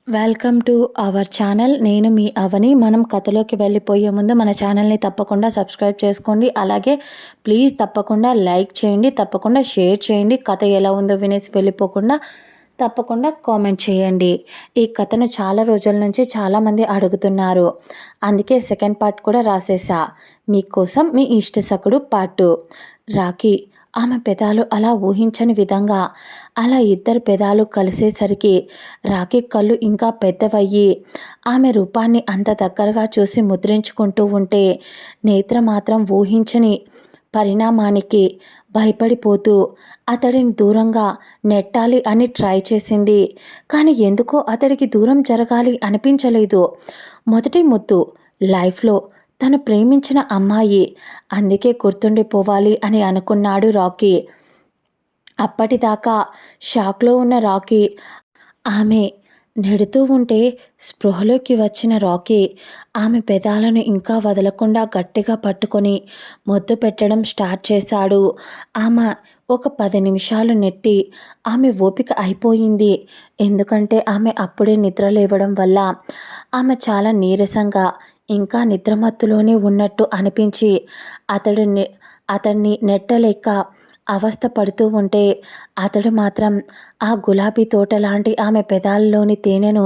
Welcome to our channel. నేను మీ అవని. మనం కథలోకి వెళ్ళిపోయే ముందు మన ఛానల్ని తప్పకుండా సబ్స్క్రైబ్ చేసుకోండి. అలాగే ప్లీజ్ తప్పకుండా లైక్ చేయండి, తప్పకుండా షేర్ చేయండి. కథ ఎలా ఉందో వినేసి వెళ్ళిపోకుండా తప్పకుండా కామెంట్ చేయండి. ఈ కథను చాలా రోజుల నుంచి చాలామంది అడుగుతున్నారు, అందుకే సెకండ్ పార్ట్ కూడా రాసేసా మీకోసం. మీ ఇష్టసకుడు పార్ట్ 2. రాఖీ. ఆమె పెదాలు అలా ఊహించని విధంగా అలా ఇద్దరు పెదాలు కలిసేసరికి రాఖీ కళ్ళు ఇంకా పెద్దవయ్యి ఆమె రూపాన్ని అంత దగ్గరగా చూసి ముద్రించుకుంటూ ఉంటే నేత్ర మాత్రం ఊహించని పరిణామానికి భయపడిపోతూ అతడిని దూరంగా నెట్టాలి అని ట్రై చేసింది. కానీ ఎందుకో అతడికి దూరం జరగాలి అనిపించలేదు. మొదటి ముద్దు లైఫ్లో తను ప్రేమించిన అమ్మాయి, అందుకే గుర్తుండిపోవాలి అని అనుకున్నాడు రాకీ. అప్పటిదాకా షాక్లో ఉన్న రాకీ ఆమె నెడుతూ ఉంటే స్పృహలోకి వచ్చిన రాకీ ఆమె పెదాలను ఇంకా వదలకుండా గట్టిగా పట్టుకొని ముద్దు పెట్టడం స్టార్ట్ చేశాడు. ఆమె ఒక 10 నిమిషాలు నెట్టి ఆమె ఓపిక అయిపోయింది. ఎందుకంటే ఆమె అప్పుడే నిద్ర లేవడం వల్ల ఆమె చాలా నీరసంగా ఇంకా నిద్రమత్తులోనే ఉన్నట్టు అనిపించి అతడిని నెట్టలేక అవస్థ పడుతూ ఉంటే అతడు మాత్రం ఆ గులాబీ తోట లాంటి ఆమె పెదాలలోని తేనెను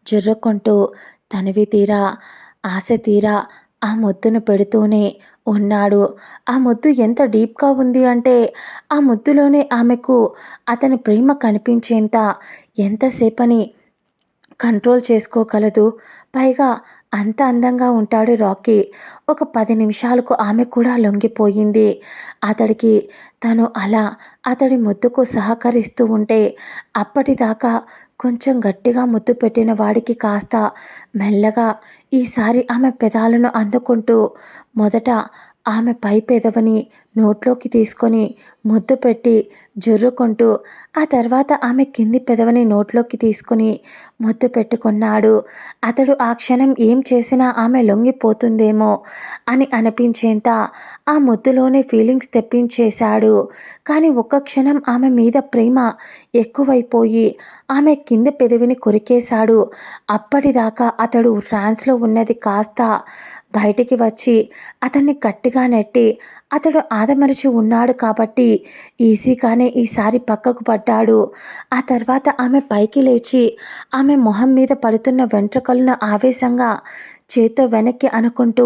జుర్రుకుంటూ తనివి తీరా ఆశ తీరా ఆ ముద్దును పెడుతూనే ఉన్నాడు. ఆ ముద్దు ఎంత డీప్గా ఉంది అంటే ఆ ముద్దులోనే ఆమెకు అతని ప్రేమ కనిపించేంత ఎంతసేపని కంట్రోల్ చేసుకోగలదు. పైగా అంత అందంగా ఉంటాడు రాకీ. ఒక 10 నిమిషాలకు ఆమె కూడా లొంగిపోయింది అతడికి. తను అలా అతడి ముద్దుకు సహకరిస్తూ ఉంటే అప్పటిదాకా కొంచెం గట్టిగా ముద్దు పెట్టిన వాడికి కాస్త మెల్లగా ఈసారి ఆమె పెదాలను అందుకుంటూ మొదట ఆమె పై పెదవిని నోట్లోకి తీసుకొని ముద్దు పెట్టి జుర్రుకుంటూ ఆ తర్వాత ఆమె కింది పెదవిని నోట్లోకి తీసుకొని ముద్దు పెట్టుకున్నాడు. అతడు ఆ క్షణం ఏం చేసినా ఆమె లొంగిపోతుందేమో అని అనిపించేంత ఆ ముద్దులోనే ఫీలింగ్స్ తెప్పించేశాడు. కానీ ఒక్క క్షణం ఆమె మీద ప్రేమ ఎక్కువైపోయి ఆమె కింది పెదవిని కొరికేశాడు. అప్పటిదాకా అతడు ట్రాన్స్లో ఉన్నది కాస్త బయటికి వచ్చి అతన్ని గట్టిగా నెట్టి అతడు ఆదమరిచి ఉన్నాడు కాబట్టి ఈజీగానే ఈసారి పక్కకు పడ్డాడు. ఆ తర్వాత ఆమె పైకి లేచి ఆమె మొహం మీద పడుతున్న వెంట్రుకలను ఆవేశంగా చేత్తో వెనక్కి అనుకుంటూ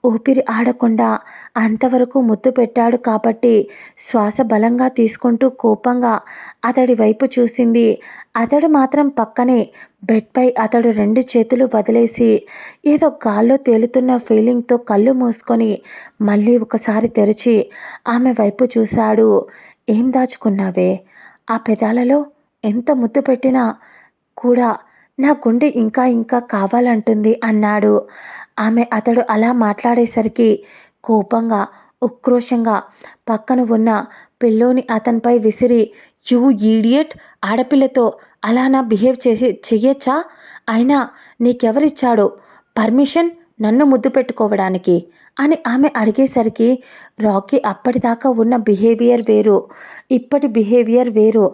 ఊపిరి ఆడకుండా అంతవరకు ముద్దు పెట్టాడు కాబట్టి శ్వాస బలంగా తీసుకుంటూ కోపంగా అతడి వైపు చూసింది. అతడు మాత్రం పక్కనే బెడ్పై అతడు 2 చేతులు వదిలేసి ఏదో గాల్లో తేలుతున్న ఫీలింగ్తో కళ్ళు మూసుకొని మళ్ళీ ఒకసారి తెరిచి ఆమె వైపు చూశాడు. ఏం దాచుకున్నావే ఆ పెదాలలో? ఎంత ముద్దు పెట్టినా కూడా నా గుండె ఇంకా ఇంకా కావాలంటుంది అన్నాడు. అతడు అలా మాట్లాడేసరికి కోపంగా ఉక్రోషంగా పక్కన ఉన్న పిల్లోని అతనిపై విసిరి, యూ ఈడియట్, ఆడపిల్లతో అలానా బిహేవ్ చెయ్యొచ్చా? అయినా నీకెవరిచ్చాడు పర్మిషన్ నన్ను ముద్దు పెట్టుకోవడానికి అని ఆమె అడిగేసరికి రాకీ అప్పటిదాకా ఉన్న బిహేవియర్ వేరు, ఇప్పటి బిహేవియర్ వేరు.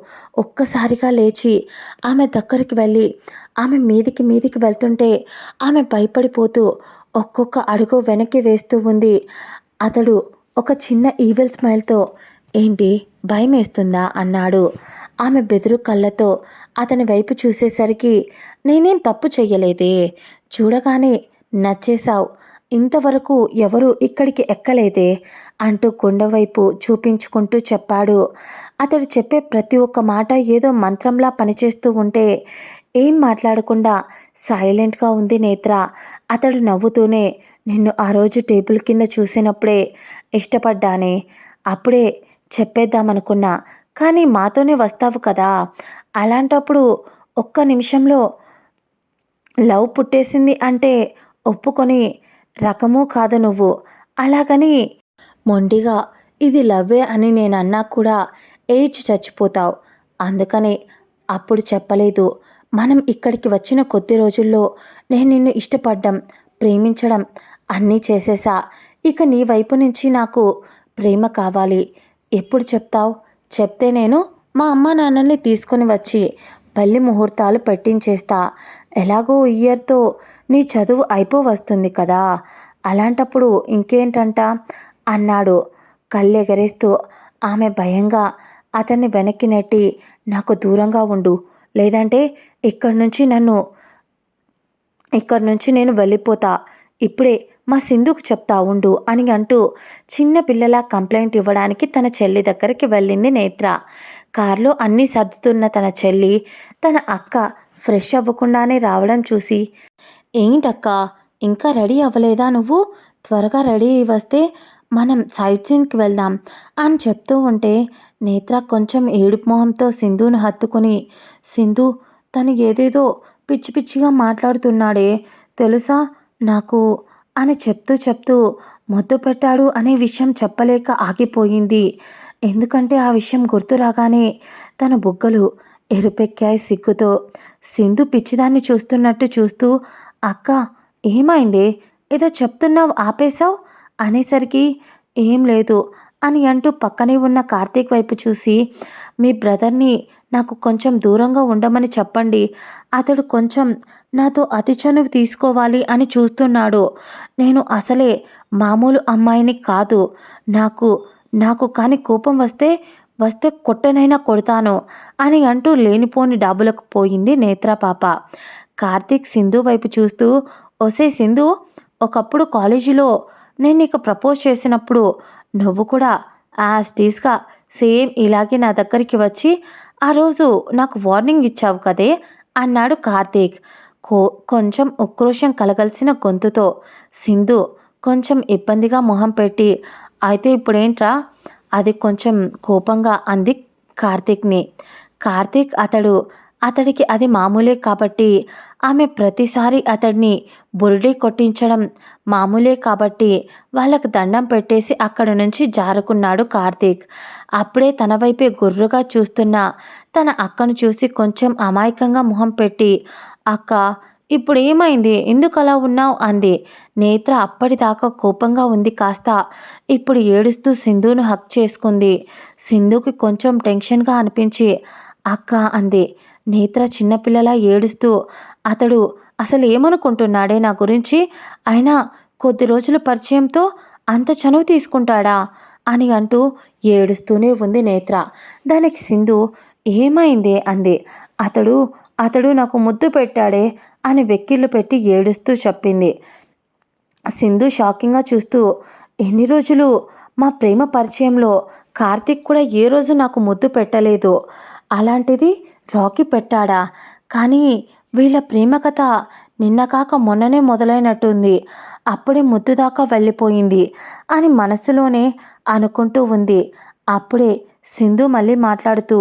ఒక్కసారిగా లేచి ఆమె దగ్గరికి వెళ్ళి ఆమె మీదికి వెళ్తుంటే ఆమె భయపడిపోతూ ఒక్కొక్క అడుగు వెనక్కి వేస్తూ ఉంది. అతడు ఒక చిన్న ఈవిల్ స్మైల్తో, ఏంటి భయం వేస్తుందా అన్నాడు. ఆమె బెదురు కళ్ళతో అతని వైపు చూసేసరికి, నేనేం తప్పు చెయ్యలేదే, చూడగానే నచ్చేశావు, ఇంతవరకు ఎవరు ఇక్కడికి ఎక్కలేదే అంటూ కొండవైపు చూపించుకుంటూ చెప్పాడు. అతడు చెప్పే ప్రతి ఒక్క మాట ఏదో మంత్రంలా పనిచేస్తూ ఉంటే ఏం మాట్లాడకుండా సైలెంట్గా ఉంది నేత్ర. అతడు నవ్వుతూనే, నిన్ను ఆ రోజు టేబుల్ కింద చూసినప్పుడే ఇష్టపడ్డానే, అప్పుడే చెప్పేద్దామనుకున్నా, కానీ మాతోనే వస్తావు కదా, అలాంటప్పుడు ఒక్క నిమిషంలో లవ్ పుట్టేసింది అంటే ఒప్పుకొని రకమూ కాదు నువ్వు. అలాగని మొండిగా ఇది లవ్వే అని నేనన్నా కూడా ఏడ్చి చచ్చిపోతావు. అందుకని అప్పుడు చెప్పలేదు. మనం ఇక్కడికి వచ్చిన కొద్ది రోజుల్లో నేను నిన్ను ఇష్టపడ్డం, ప్రేమించడం అన్నీ చేసేసా. ఇక నీ వైపు నుంచి నాకు ప్రేమ కావాలి. ఎప్పుడు చెప్తావు? చెప్తే నేను మా అమ్మా నాన్నల్ని తీసుకొని వచ్చి పెళ్లి ముహూర్తాలు పెట్టించేస్తా. ఎలాగో ఇయర్‌తో నీ చదువు అయిపోవస్తుంది కదా! అలాంటప్పుడు ఇంకేంటంట అన్నాడు కళ్ళెగరేస్తూ. ఆమె భయంగా అతన్ని వెనక్కి నెట్టి, నాకు దూరంగా ఉండు. లేదంటే ఇక్కడి నుంచి నేను వెళ్ళిపోతా. ఇప్పుడే మా సింధుకు చెప్తా ఉండు అని అంటూ చిన్న పిల్లలా కంప్లైంట్ ఇవ్వడానికి తన చెల్లి దగ్గరికి వెళ్ళింది నేత్ర. కారులో అన్నీ సర్దుతున్న తన చెల్లి, తన అక్క ఫ్రెష్ అవ్వకుండానే రావడం చూసి, ఏంటక్కా ఇంకా రెడీ అవ్వలేదా నువ్వు? త్వరగా రెడీ అయ్యి వస్తే మనం సైట్ సీన్‌కి వెళ్దాం అని చెప్తూ ఉంటే నేత్ర కొంచెం ఏడుపు మొహంతో సింధుని హత్తుకుని, సింధు తను ఏదేదో పిచ్చి పిచ్చిగా మాట్లాడుతున్నాడే తెలుసా నాకు అని చెప్తూ ముద్దు పెట్టాడు అనే విషయం చెప్పలేక ఆగిపోయింది. ఎందుకంటే ఆ విషయం గుర్తు రాగానే తన బుగ్గలు ఎరుపెక్కాయి సిగ్గుతో. సింధు పిచ్చిదాన్ని చూస్తున్నట్టు చూస్తూ, అక్క ఏమైందే? ఏదో చెప్తున్నావు ఆపేశావు అనేసరికి, ఏం లేదు అని అంటూ పక్కనే ఉన్న కార్తీక్ వైపు చూసి, మీ బ్రదర్ని నాకు కొంచెం దూరంగా ఉండమని చెప్పండి. అతడు కొంచెం నాతో అతి చనువు తీసుకోవాలి అని చూస్తున్నాడు. నేను అసలే మామూలు అమ్మాయిని కాదు. నాకు నాకు కానీ కోపం వస్తే కొట్టనైనా కొడతాను అని అంటూ లేనిపోని డాబులకు పోయింది నేత్ర పాప. కార్తీక్ సింధు వైపు చూస్తూ, ఒసేయ్ సింధు, ఒకప్పుడు కాలేజీలో నేను నీకు ప్రపోజ్ చేసినప్పుడు నువ్వు కూడా యాజ్ టీజ్‌గా సేమ్ ఇలాగే నా దగ్గరికి వచ్చి ఆ రోజు నాకు వార్నింగ్ ఇచ్చావు కదే అన్నాడు కార్తీక్ కొంచెం ఉక్రోషం కలగలిసిన గొంతుతో. సింధు కొంచెం ఇబ్బందిగా మొహం పెట్టి, అయితే ఇప్పుడేంట్రా అది కొంచెం కోపంగా అంది కార్తీక్ని. కార్తీక్ అతడికి అది మామూలే కాబట్టి, ఆమె ప్రతిసారి అతడిని బురిడీ కొట్టించడం మామూలే కాబట్టి వాళ్ళకు దండం పెట్టేసి అక్కడి నుంచి జారుకున్నాడు కార్తీక్. అప్పుడే తన వైపే గుర్రుగా చూస్తున్న తన అక్కను చూసి కొంచెం అమాయకంగా మొహం పెట్టి, అక్క ఇప్పుడు ఏమైంది, ఎందుకు అలా ఉన్నావు అంది. నేత్ర అప్పటిదాకా కోపంగా ఉంది కాస్త ఇప్పుడు ఏడుస్తూ సింధును హక్ చేసుకుంది. సింధుకి కొంచెం టెన్షన్గా అనిపించి, అక్క అంది. నేత్ర చిన్నపిల్లలా ఏడుస్తూ, అతడు అసలు ఏమనుకుంటున్నాడే నా గురించి? అయినా కొద్ది రోజుల పరిచయంతో అంత చనువు తీసుకుంటాడా అని అంటూ ఏడుస్తూనే ఉంది నేత్ర. దానికి సింధు, ఏమైందే అంది. అతడు అతడు నాకు ముద్దు పెట్టాడే అని వెక్కిళ్ళు పెట్టి ఏడుస్తూ చెప్పింది. సింధు షాకింగ్గా చూస్తూ, ఎన్ని రోజులు మా ప్రేమ పరిచయంలో కార్తీక్ కూడా ఏ రోజు నాకు ముద్దు పెట్టలేదు. అలాంటిది రాకీ పెట్టాడా? కానీ వీళ్ళ ప్రేమ కథ నిన్న కాక మొన్ననే మొదలైనట్టుంది. అప్పుడే ముద్దు దాకా వెళ్ళిపోయింది అని మనసులోనే అనుకుంటూ ఉంది. అప్పుడే సింధు మళ్ళీ మాట్లాడుతూ,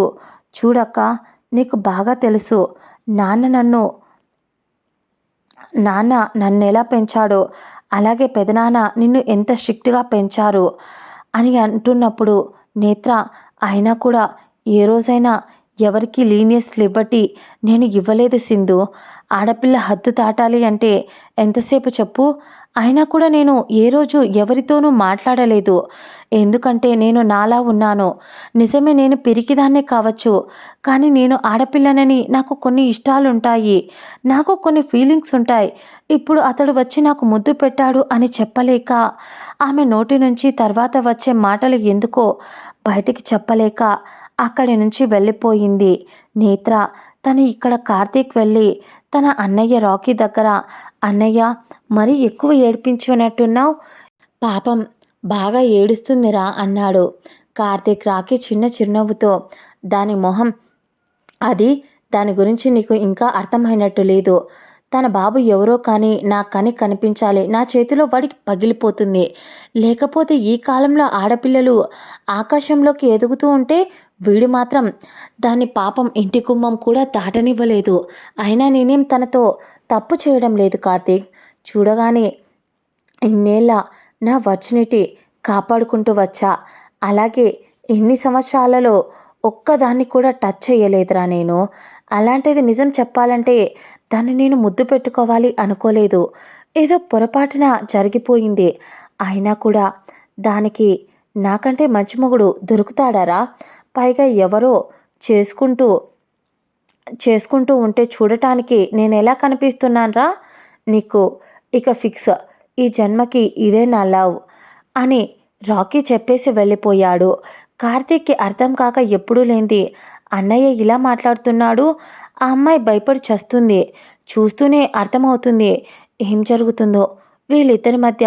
చూడక్క, నీకు బాగా తెలుసు నాన్న నన్నెలా పెంచాడో, అలాగే పెదనాన్న నిన్ను ఎంత స్ట్రిక్ట్గా పెంచారు అని అంటున్నప్పుడు, నేత్ర అయినా కూడా ఏ రోజైనా ఎవరికి లీనియస్ లిబర్టీ నేను ఇవ్వలేదు సింధు. ఆడపిల్ల హద్దు దాటాలి అంటే ఎంతసేపు చెప్పు? అయినా కూడా నేను ఏ రోజు ఎవరితోనూ మాట్లాడలేదు. ఎందుకంటే నేను నాలా ఉన్నాను. నిజమే, నేను పిరికిదాన్నే కావచ్చు. కానీ నేను ఆడపిల్లనని నాకు కొన్ని ఇష్టాలుంటాయి. నాకు కొన్ని ఫీలింగ్స్ ఉంటాయి. ఇప్పుడు అతడు వచ్చి నాకు ముద్దు పెట్టాడు అని చెప్పలేక, ఆమె నోటి నుంచి తర్వాత వచ్చే మాటలు ఎందుకో బయటికి చెప్పలేక అక్కడి నుంచి వెళ్ళిపోయింది నేత్ర. తను ఇక్కడ కార్తీక్ వెళ్ళి తన అన్నయ్య రాకీ దగ్గర, అన్నయ్య మరీ ఎక్కువ ఏడిపించినట్టున్నావు, పాపం బాగా ఏడుస్తుందిరా అన్నాడు. కార్తీక్ రాకీ చిన్న చిరునవ్వుతో, దాని మొహం అది, దాని గురించి నీకు ఇంకా అర్థమైనట్టు లేదు. తన బాబు ఎవరో కానీ నా కని కనిపించాలి, నా చేతిలో వాడికి పగిలిపోతుంది. లేకపోతే ఈ కాలంలో ఆడపిల్లలు ఆకాశంలోకి ఎదుగుతూ ఉంటే వీడు మాత్రం దాన్ని పాపం ఇంటి గుమ్మం కూడా దాటనివ్వలేదు. అయినా నేనేం తనతో తప్పు చేయడం లేదు కార్తీక్. చూడగానే ఇన్నేళ్ళ నా వర్జినిటీ కాపాడుకుంటూ వచ్చా. అలాగే ఎన్ని సంవత్సరాలలో ఒక్కదాన్ని కూడా టచ్ చేయలేదురా నేను. అలాంటిది నిజం చెప్పాలంటే దాన్ని నేను ముద్దు పెట్టుకోవాలి అనుకోలేదు. ఏదో పొరపాటున జరిగిపోయింది. అయినా కూడా దానికి నాకంటే మంచి మొగుడు దొరుకుతాడారా? పైగా ఎవరో చేసుకుంటూ చేసుకుంటూ ఉంటే చూడటానికి నేనెలా కనిపిస్తున్నానురా? నీకు ఇక ఫిక్స్. ఈ జన్మకి ఇదే నా లవ్ అని రాకీ చెప్పేసి వెళ్ళిపోయాడు. కార్తీక్‌కి అర్థం కాక ఎప్పుడూ లేనిది అన్నయ్య ఇలా మాట్లాడుతున్నాడు. ఆ అమ్మాయి భయపడి చస్తుంది. చూస్తూనే అర్థమవుతుంది ఏం జరుగుతుందో. వీళ్ళిద్దరి మధ్య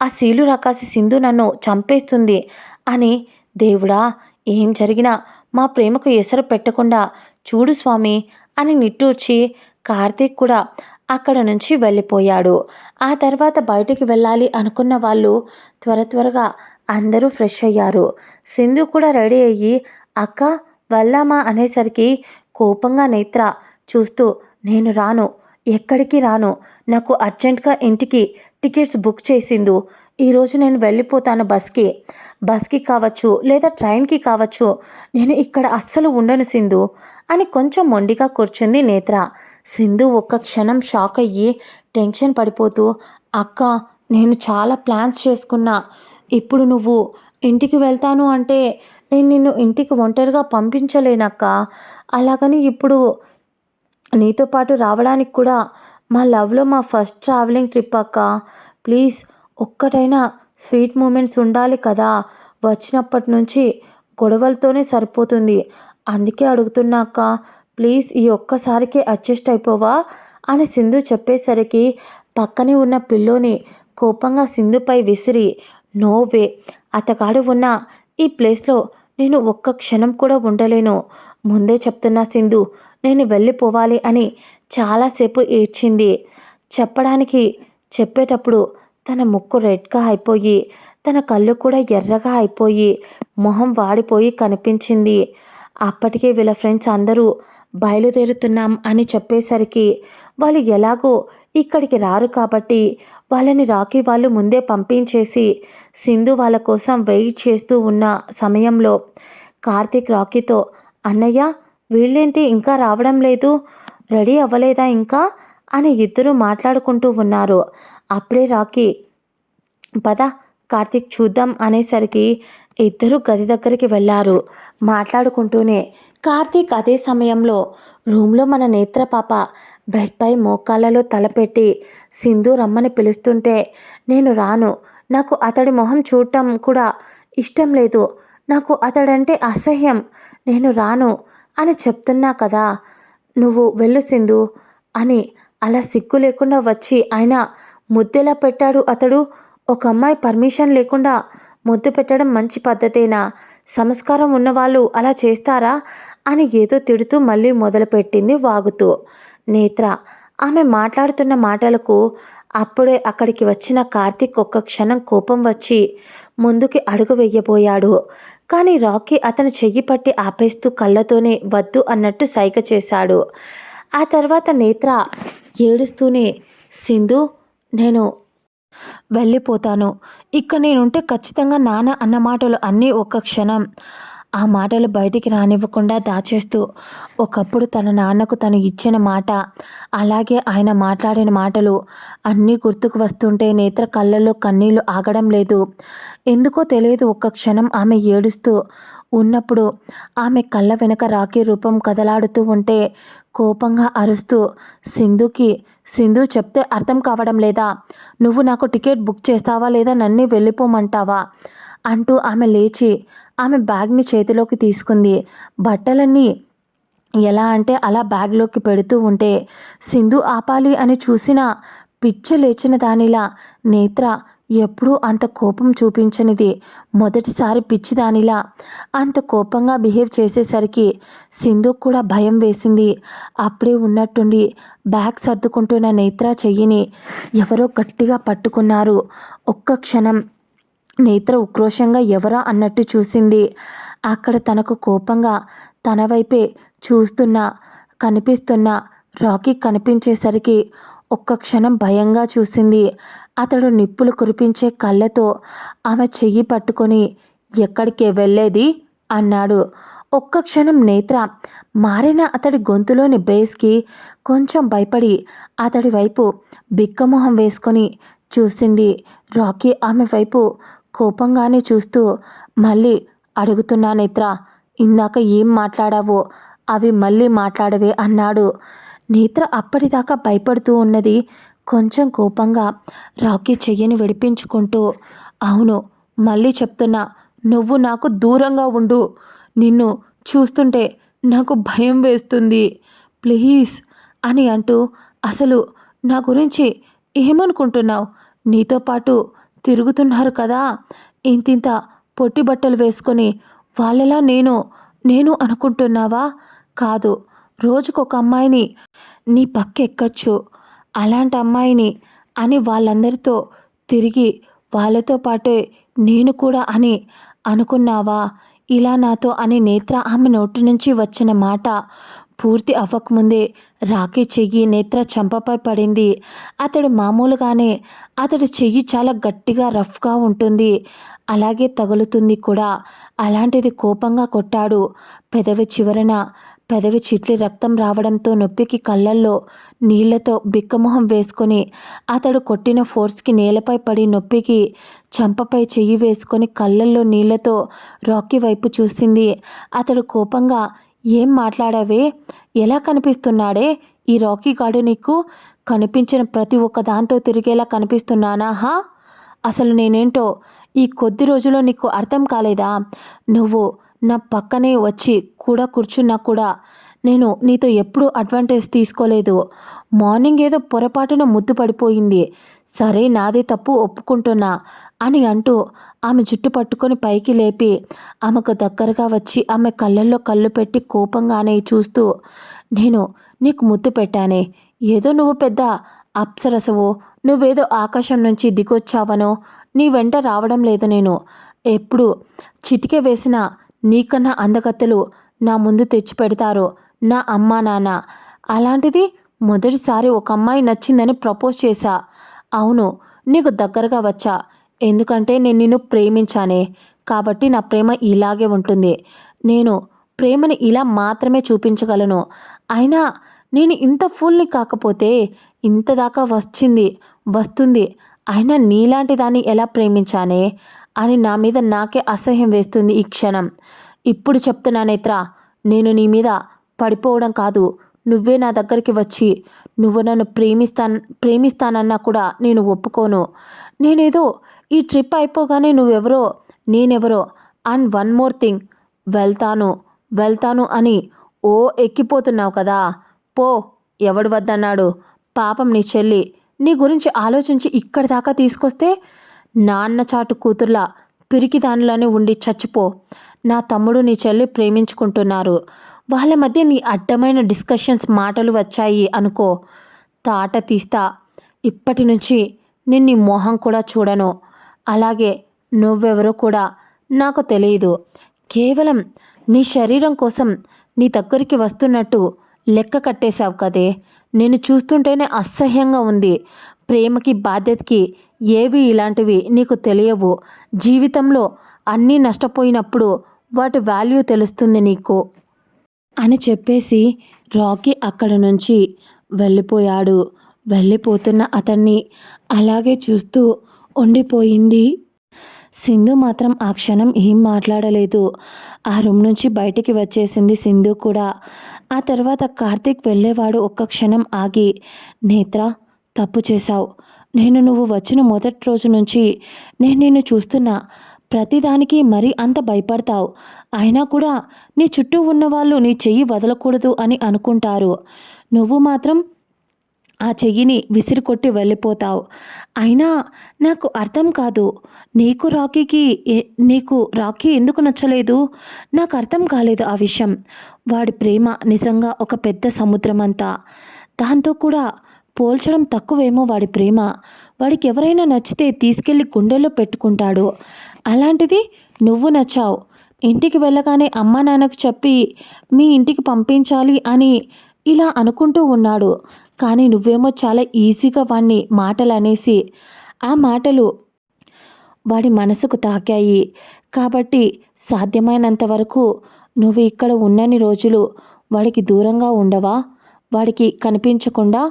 ఆ సీలు రకాసి సింధు నన్ను చంపేస్తుంది అని. దేవుడా! ఏం జరిగినా మా ప్రేమకు ఎసరు పెట్టకుండా చూడు స్వామి అని నిట్టూర్చి కార్తీక్ కూడా అక్కడ నుంచి వెళ్ళిపోయాడు. ఆ తర్వాత బయటికి వెళ్ళాలి అనుకున్న వాళ్ళు త్వరగా అందరూ ఫ్రెష్ అయ్యారు. సింధు కూడా రెడీ అయ్యి అక్క వెళ్దామా అనేసరికి కోపంగా నేత్ర చూస్తూ నేను రాను, ఎక్కడికి రాను, నాకు అర్జెంట్గా ఇంటికి టికెట్స్ బుక్ చేసిందు. ఈరోజు నేను వెళ్ళిపోతాను బస్కి కావచ్చు లేదా ట్రైన్కి కావచ్చు, నేను ఇక్కడ అస్సలు ఉండను సింధు అని కొంచెం మొండిగా కూర్చుంది నేత్ర. సింధు ఒక్క క్షణం షాక్ అయ్యి టెన్షన్ పడిపోతూ అక్క నేను చాలా ప్లాన్స్ చేసుకున్నా. ఇప్పుడు నువ్వు ఇంటికి వెళ్తాను అంటే నేను నిన్ను ఇంటికి ఒంటరిగా పంపించలేనక్క. అలాగని ఇప్పుడు నీతో పాటు రావడానికి కూడా మా లవ్లో మా ఫస్ట్ ట్రావెలింగ్ ట్రిప్ అక్క. ప్లీజ్ ఒక్కటైనా స్వీట్ మూమెంట్స్ ఉండాలి కదా. వచ్చినప్పటి నుంచి గొడవలతోనే సరిపోతుంది. అందుకే అడుగుతున్నా అక్క. ప్లీజ్ ఈ ఒక్కసారికే అడ్జస్ట్ అయిపోవా అని సింధు చెప్పేసరికి పక్కనే ఉన్న పిల్లోని కోపంగా సింధుపై విసిరి నో వే, అతగాడు ఉన్న ఈ ప్లేస్లో నేను ఒక్క క్షణం కూడా ఉండలేను. ముందే చెప్తున్నా సింధు, నేను వెళ్ళిపోవాలి అని చాలాసేపు ఏడ్చింది. చెప్పేటప్పుడు తన ముక్కు రెడ్గా అయిపోయి తన కళ్ళు కూడా ఎర్రగా అయిపోయి మొహం వాడిపోయి కనిపించింది. అప్పటికే వీళ్ళ ఫ్రెండ్స్ అందరూ బయలుదేరుతున్నాం అని చెప్పేసరికి వాళ్ళు ఎలాగో ఇక్కడికి రారు కాబట్టి వాళ్ళని రాకీ వాళ్ళు ముందే పంపించేసి సింధు వాళ్ళ కోసం వెయిట్ చేస్తూ ఉన్న సమయంలో కార్తీక్ రాకీతో అన్నయ్య వీళ్ళేంటి ఇంకా రావడం లేదు, రెడీ అవ్వలేదా ఇంకా అని ఇద్దరు మాట్లాడుకుంటూ ఉన్నారు. అప్పుడే రాకీ పద కార్తీక్ చూద్దాం అనేసరికి ఇద్దరు గది దగ్గరికి వెళ్ళారు మాట్లాడుకుంటూనే. కార్తీక్ అదే సమయంలో రూమ్లో మన నేత్ర పాప బెడ్పై మోకాళ్ళలో తలపెట్టి సింధు రమ్మని పిలుస్తుంటే నేను రాను, నాకు అతడి మొహం చూడటం కూడా ఇష్టం లేదు, నాకు అతడంటే అసహ్యం, నేను రాను అని చెప్తున్నా కదా, నువ్వు వెళ్ళు సింధు అని అలా సిగ్గు లేకుండా వచ్చి ఆయన ముద్దెలా పెట్టాడు అతడు. ఒక అమ్మాయి పర్మిషన్ లేకుండా ముద్దు పెట్టడం మంచి పద్ధతేనా? సంస్కారం ఉన్నవాళ్ళు అలా చేస్తారా అని ఏదో తిడుతూ మళ్ళీ మొదలుపెట్టింది వాగుతూ నేత్ర. ఆమె మాట్లాడుతున్న మాటలకు అప్పుడే అక్కడికి వచ్చిన కార్తీక్ ఒక్క క్షణం కోపం వచ్చి ముందుకి అడుగు వెయ్యబోయాడు. కానీ రాకీ అతను చెయ్యి పట్టి ఆపేస్తూ కళ్ళతోనే వద్దు అన్నట్టు సైగ చేశాడు. ఆ తర్వాత నేత్ర ఏడుస్తూనే సింధు నేను వెళ్ళిపోతాను, ఇక నేనుంటే ఖచ్చితంగా నాన్న అన్న మాటలు అన్నీ ఒక్క క్షణం ఆ మాటలు బయటికి రానివ్వకుండా దాచేస్తూ ఒకప్పుడు తన నాన్నకు తను ఇచ్చిన మాట అలాగే ఆయన మాట్లాడిన మాటలు అన్నీ గుర్తుకు వస్తుంటే నేత్ర కళ్ళల్లో కన్నీళ్లు ఆగడం లేదు. ఎందుకో తెలియదు ఒక్క క్షణం ఆమె ఏడుస్తూ ఉన్నప్పుడు ఆమె కళ్ళ వెనుక రాకీ రూపం కదలాడుతూ ఉంటే కోపంగా అరుస్తూ సింధు చెప్తే అర్థం కావడం లేదా? నువ్వు నాకు టికెట్ బుక్ చేస్తావా లేదా నన్ను వెళ్ళిపోమంటావా అంటూ ఆమె లేచి ఆమె బ్యాగ్ని చేతిలోకి తీసుకుంది. బట్టలన్నీ ఎలా అంటే అలా బ్యాగ్లోకి పెడుతూ ఉంటే సింధు ఆపాలి అని చూసిన పిచ్చి లేచిన దానిలా నేత్ర ఎప్పుడూ అంత కోపం చూపించనిది మొదటిసారి పిచ్చిదానిలా అంత కోపంగా బిహేవ్ చేసేసరికి సింధు కూడా భయం వేసింది. అప్పుడే ఉన్నట్టుండి బ్యాగ్ సర్దుకుంటున్న నేత్ర చెయ్యిని ఎవరో గట్టిగా పట్టుకున్నారు. ఒక్క క్షణం నేత్ర ఉక్రోషంగా ఎవరా అన్నట్టు చూసింది. అక్కడ తనకు కోపంగా తన వైపే కనిపిస్తున్న రాకీ కనిపించేసరికి ఒక్క క్షణం భయంగా చూసింది. అతడు నిప్పులు కురిపించే కళ్ళతో ఆమె చెయ్యి పట్టుకొని ఎక్కడికే వెళ్ళేది అన్నాడు. ఒక్క క్షణం నేత్ర మారిన అతడి గొంతులోని బేస్కి కొంచెం భయపడి అతడి వైపు బిక్కమొహం వేసుకొని చూసింది. రాకీ ఆమె వైపు కోపంగానే చూస్తూ మళ్ళీ అడుగుతున్నా నేత్ర, ఇందాక ఏం మాట్లాడావో అవి మళ్ళీ మాట్లాడవే అన్నాడు. నేత్ర అప్పటిదాకా భయపడుతూ ఉన్నది కొంచెం కోపంగా రాకీ చెయ్యిని విడిపించుకుంటూ, అవును, మళ్ళీ చెప్తున్నా, నువ్వు నాకు దూరంగా ఉండు. నిన్ను చూస్తుంటే నాకు భయం వేస్తుంది, ప్లీజ్ అని అంటూ, అసలు నా గురించి ఏమనుకుంటున్నావు? నీతో పాటు తిరుగుతున్నారు కదా ఇంతింత పొట్టి బట్టలు వేసుకొని, వాళ్ళలా నేను నేను అనుకుంటున్నావా? కాదు, రోజుకొక అమ్మాయిని నీ పక్కెక్కచ్చు, అలాంటి అమ్మాయిని అని వాళ్ళందరితో తిరిగి వాళ్ళతో పాటే నేను కూడా అని అనుకున్నావా? ఇలా నాతో అని నేత్ర ఆమె నోటి నుంచి వచ్చిన మాట పూర్తి అవ్వకముందే రాకీ చెయ్యి నేత్ర చెంపపై పడింది. అతడు మామూలుగానే అతడి చెయ్యి చాలా గట్టిగా రఫ్గా ఉంటుంది, అలాగే తగులుతుంది కూడా. అలాంటిది కోపంగా కొట్టాడు. పెదవి చిట్లి రక్తం రావడంతో నొప్పికి కళ్ళల్లో నీళ్లతో బిక్కమొహం వేసుకొని అతడు కొట్టిన ఫోర్స్కి నేలపై పడి నొప్పికి చెంపపై చెయ్యి వేసుకొని కళ్ళల్లో నీళ్లతో రాకీ వైపు చూసింది. అతడు కోపంగా, ఏం మాట్లాడావే? ఎలా కనిపిస్తున్నాడే ఈ రాకీ గాడు నీకు? కనిపించిన ప్రతి ఒక్క దాంతో తిరిగేలా కనిపిస్తున్నానా? అసలు నేనేంటో ఈ కొద్ది రోజుల్లో నీకు అర్థం కాలేదా? నువ్వు నా పక్కనే వచ్చి కూడా కూర్చున్నా కూడా నేను నీతో ఎప్పుడూ అడ్వాంటేజ్ తీసుకోలేదు. మార్నింగ్ ఏదో పొరపాటున ముద్దు పడిపోయింది, సరే నాదే తప్పు ఒప్పుకుంటున్నా అని అంటూ ఆమె జుట్టు పట్టుకొని పైకి లేపి ఆమెకు దగ్గరగా వచ్చి ఆమె కళ్ళల్లో కళ్ళు పెట్టి కోపంగానే చూస్తూ, నేను నీకు ముద్దు పెట్టానే, ఏదో నువ్వు పెద్ద అప్సరసవో, నువ్వేదో ఆకాశం నుంచి దిగొచ్చావనో నీ వెంట రావడం లేదు నేను. ఎప్పుడు చిటికె వేసిన నీకన్నా అందగత్తెలు నా ముందు తెచ్చి పెడతారు నా అమ్మా నాన్న. అలాంటిది మొదటిసారి ఒక అమ్మాయి నచ్చిందని ప్రపోజ్ చేశా. అవును, నీకు దగ్గరగా వచ్చా, ఎందుకంటే నేను నిన్ను ప్రేమించానే, కాబట్టి నా ప్రేమ ఇలాగే ఉంటుంది. నేను ప్రేమని ఇలా మాత్రమే చూపించగలను. అయినా నేను ఇంత ఫూల్ని కాకపోతే ఇంత దాకా వస్తుంది. అయినా నీలాంటి దాన్ని ఎలా ప్రేమించానే అని నా మీద నాకే అసహ్యం వేస్తుంది ఈ క్షణం. ఇప్పుడు చెప్తున్నా నేత్ర, నేను నీ మీద పడిపోవడం కాదు, నువ్వే నా దగ్గరికి వచ్చి నువ్వు నన్ను ప్రేమిస్తానన్నా కూడా నేను ఒప్పుకోను. నేనేదో ఈ ట్రిప్ అయిపోగానే నువ్వెవరో నేనెవరో అండ్ వన్ మోర్ థింగ్, వెళ్తాను అని ఓ ఎక్కిపోతున్నావు కదా. పో, ఎవడు వద్దన్నాడు? పాపం నీ చెల్లి నీ గురించి ఆలోచించి ఇక్కడి దాకా తీసుకొస్తే నాన్న చాటు కూతుర్లా పిరికి దానిలోనే ఉండి చచ్చిపో. నా తమ్ముడు నీ చెల్లి ప్రేమించుకుంటున్నారు, వాళ్ళ మధ్య నీ అడ్డమైన డిస్కషన్స్ మాటలు వచ్చాయి అనుకో, తాట తీస్తా. ఇప్పటి నుంచి నేను నీ మొహం కూడా చూడను. అలాగే నువ్వెవరో కూడా నాకు తెలియదు. కేవలం నీ శరీరం కోసం నీ దగ్గరికి వస్తున్నట్టు లెక్క కట్టేశావు కదే. నేను చూస్తుంటేనే అసహ్యంగా ఉంది. ప్రేమకి బాధ్యతకి ఏవి ఇలాంటివి నీకు తెలియవు. జీవితంలో అన్నీ నష్టపోయినప్పుడు వాటి వాల్యూ తెలుస్తుంది నీకు అని చెప్పేసి రాకీ అక్కడి నుంచి వెళ్ళిపోయాడు. వెళ్ళిపోతున్న అతన్ని అలాగే చూస్తూ ఉండిపోయింది. సింధు మాత్రం ఆ క్షణం ఏం మాట్లాడలేదు. ఆ రూమ్ నుంచి బయటికి వచ్చేసింది సింధు కూడా. ఆ తర్వాత కార్తీక్ వెళ్ళేవాడు. ఒక్క క్షణం ఆగి, నేత్ర, తప్పు చేశావు. నువ్వు వచ్చిన మొదటి రోజు నుంచి నేను నిన్ను చూస్తున్నా. ప్రతిదానికి మరీ అంత భయపడతావు. అయినా కూడా నీ చుట్టూ ఉన్నవాళ్ళు నీ చెయ్యి వదలకూడదు అని అనుకుంటారు. నువ్వు మాత్రం ఆ చెయ్యిని విసిరికొట్టి వెళ్ళిపోతావు. అయినా నాకు అర్థం కాదు, నీకు రాకీ ఎందుకు నచ్చలేదు? నాకు అర్థం కాలేదు ఆ విషయం. వాడి ప్రేమ నిజంగా ఒక పెద్ద సముద్రం అంతా. దాంతో కూడా పోల్చడం తక్కువేమో వాడి ప్రేమ. వాడికి ఎవరైనా నచ్చితే తీసుకెళ్ళి గుండెల్లో పెట్టుకుంటాడు. అలాంటిది నువ్వు నచ్చావు. ఇంటికి వెళ్ళగానే అమ్మా నాన్నకు చెప్పి మీ ఇంటికి పంపించాలి అని ఇలా అనుకుంటూ ఉన్నాడు. కానీ నువ్వేమో చాలా ఈజీగా వాడిని మాటలు అనేసి ఆ మాటలు వాడి మనసుకు తాకాయి. కాబట్టి సాధ్యమైనంత వరకు నువ్వు ఇక్కడ ఉన్నన్ని రోజులు వాడికి దూరంగా ఉండవా? వాడికి కనిపించకుండా.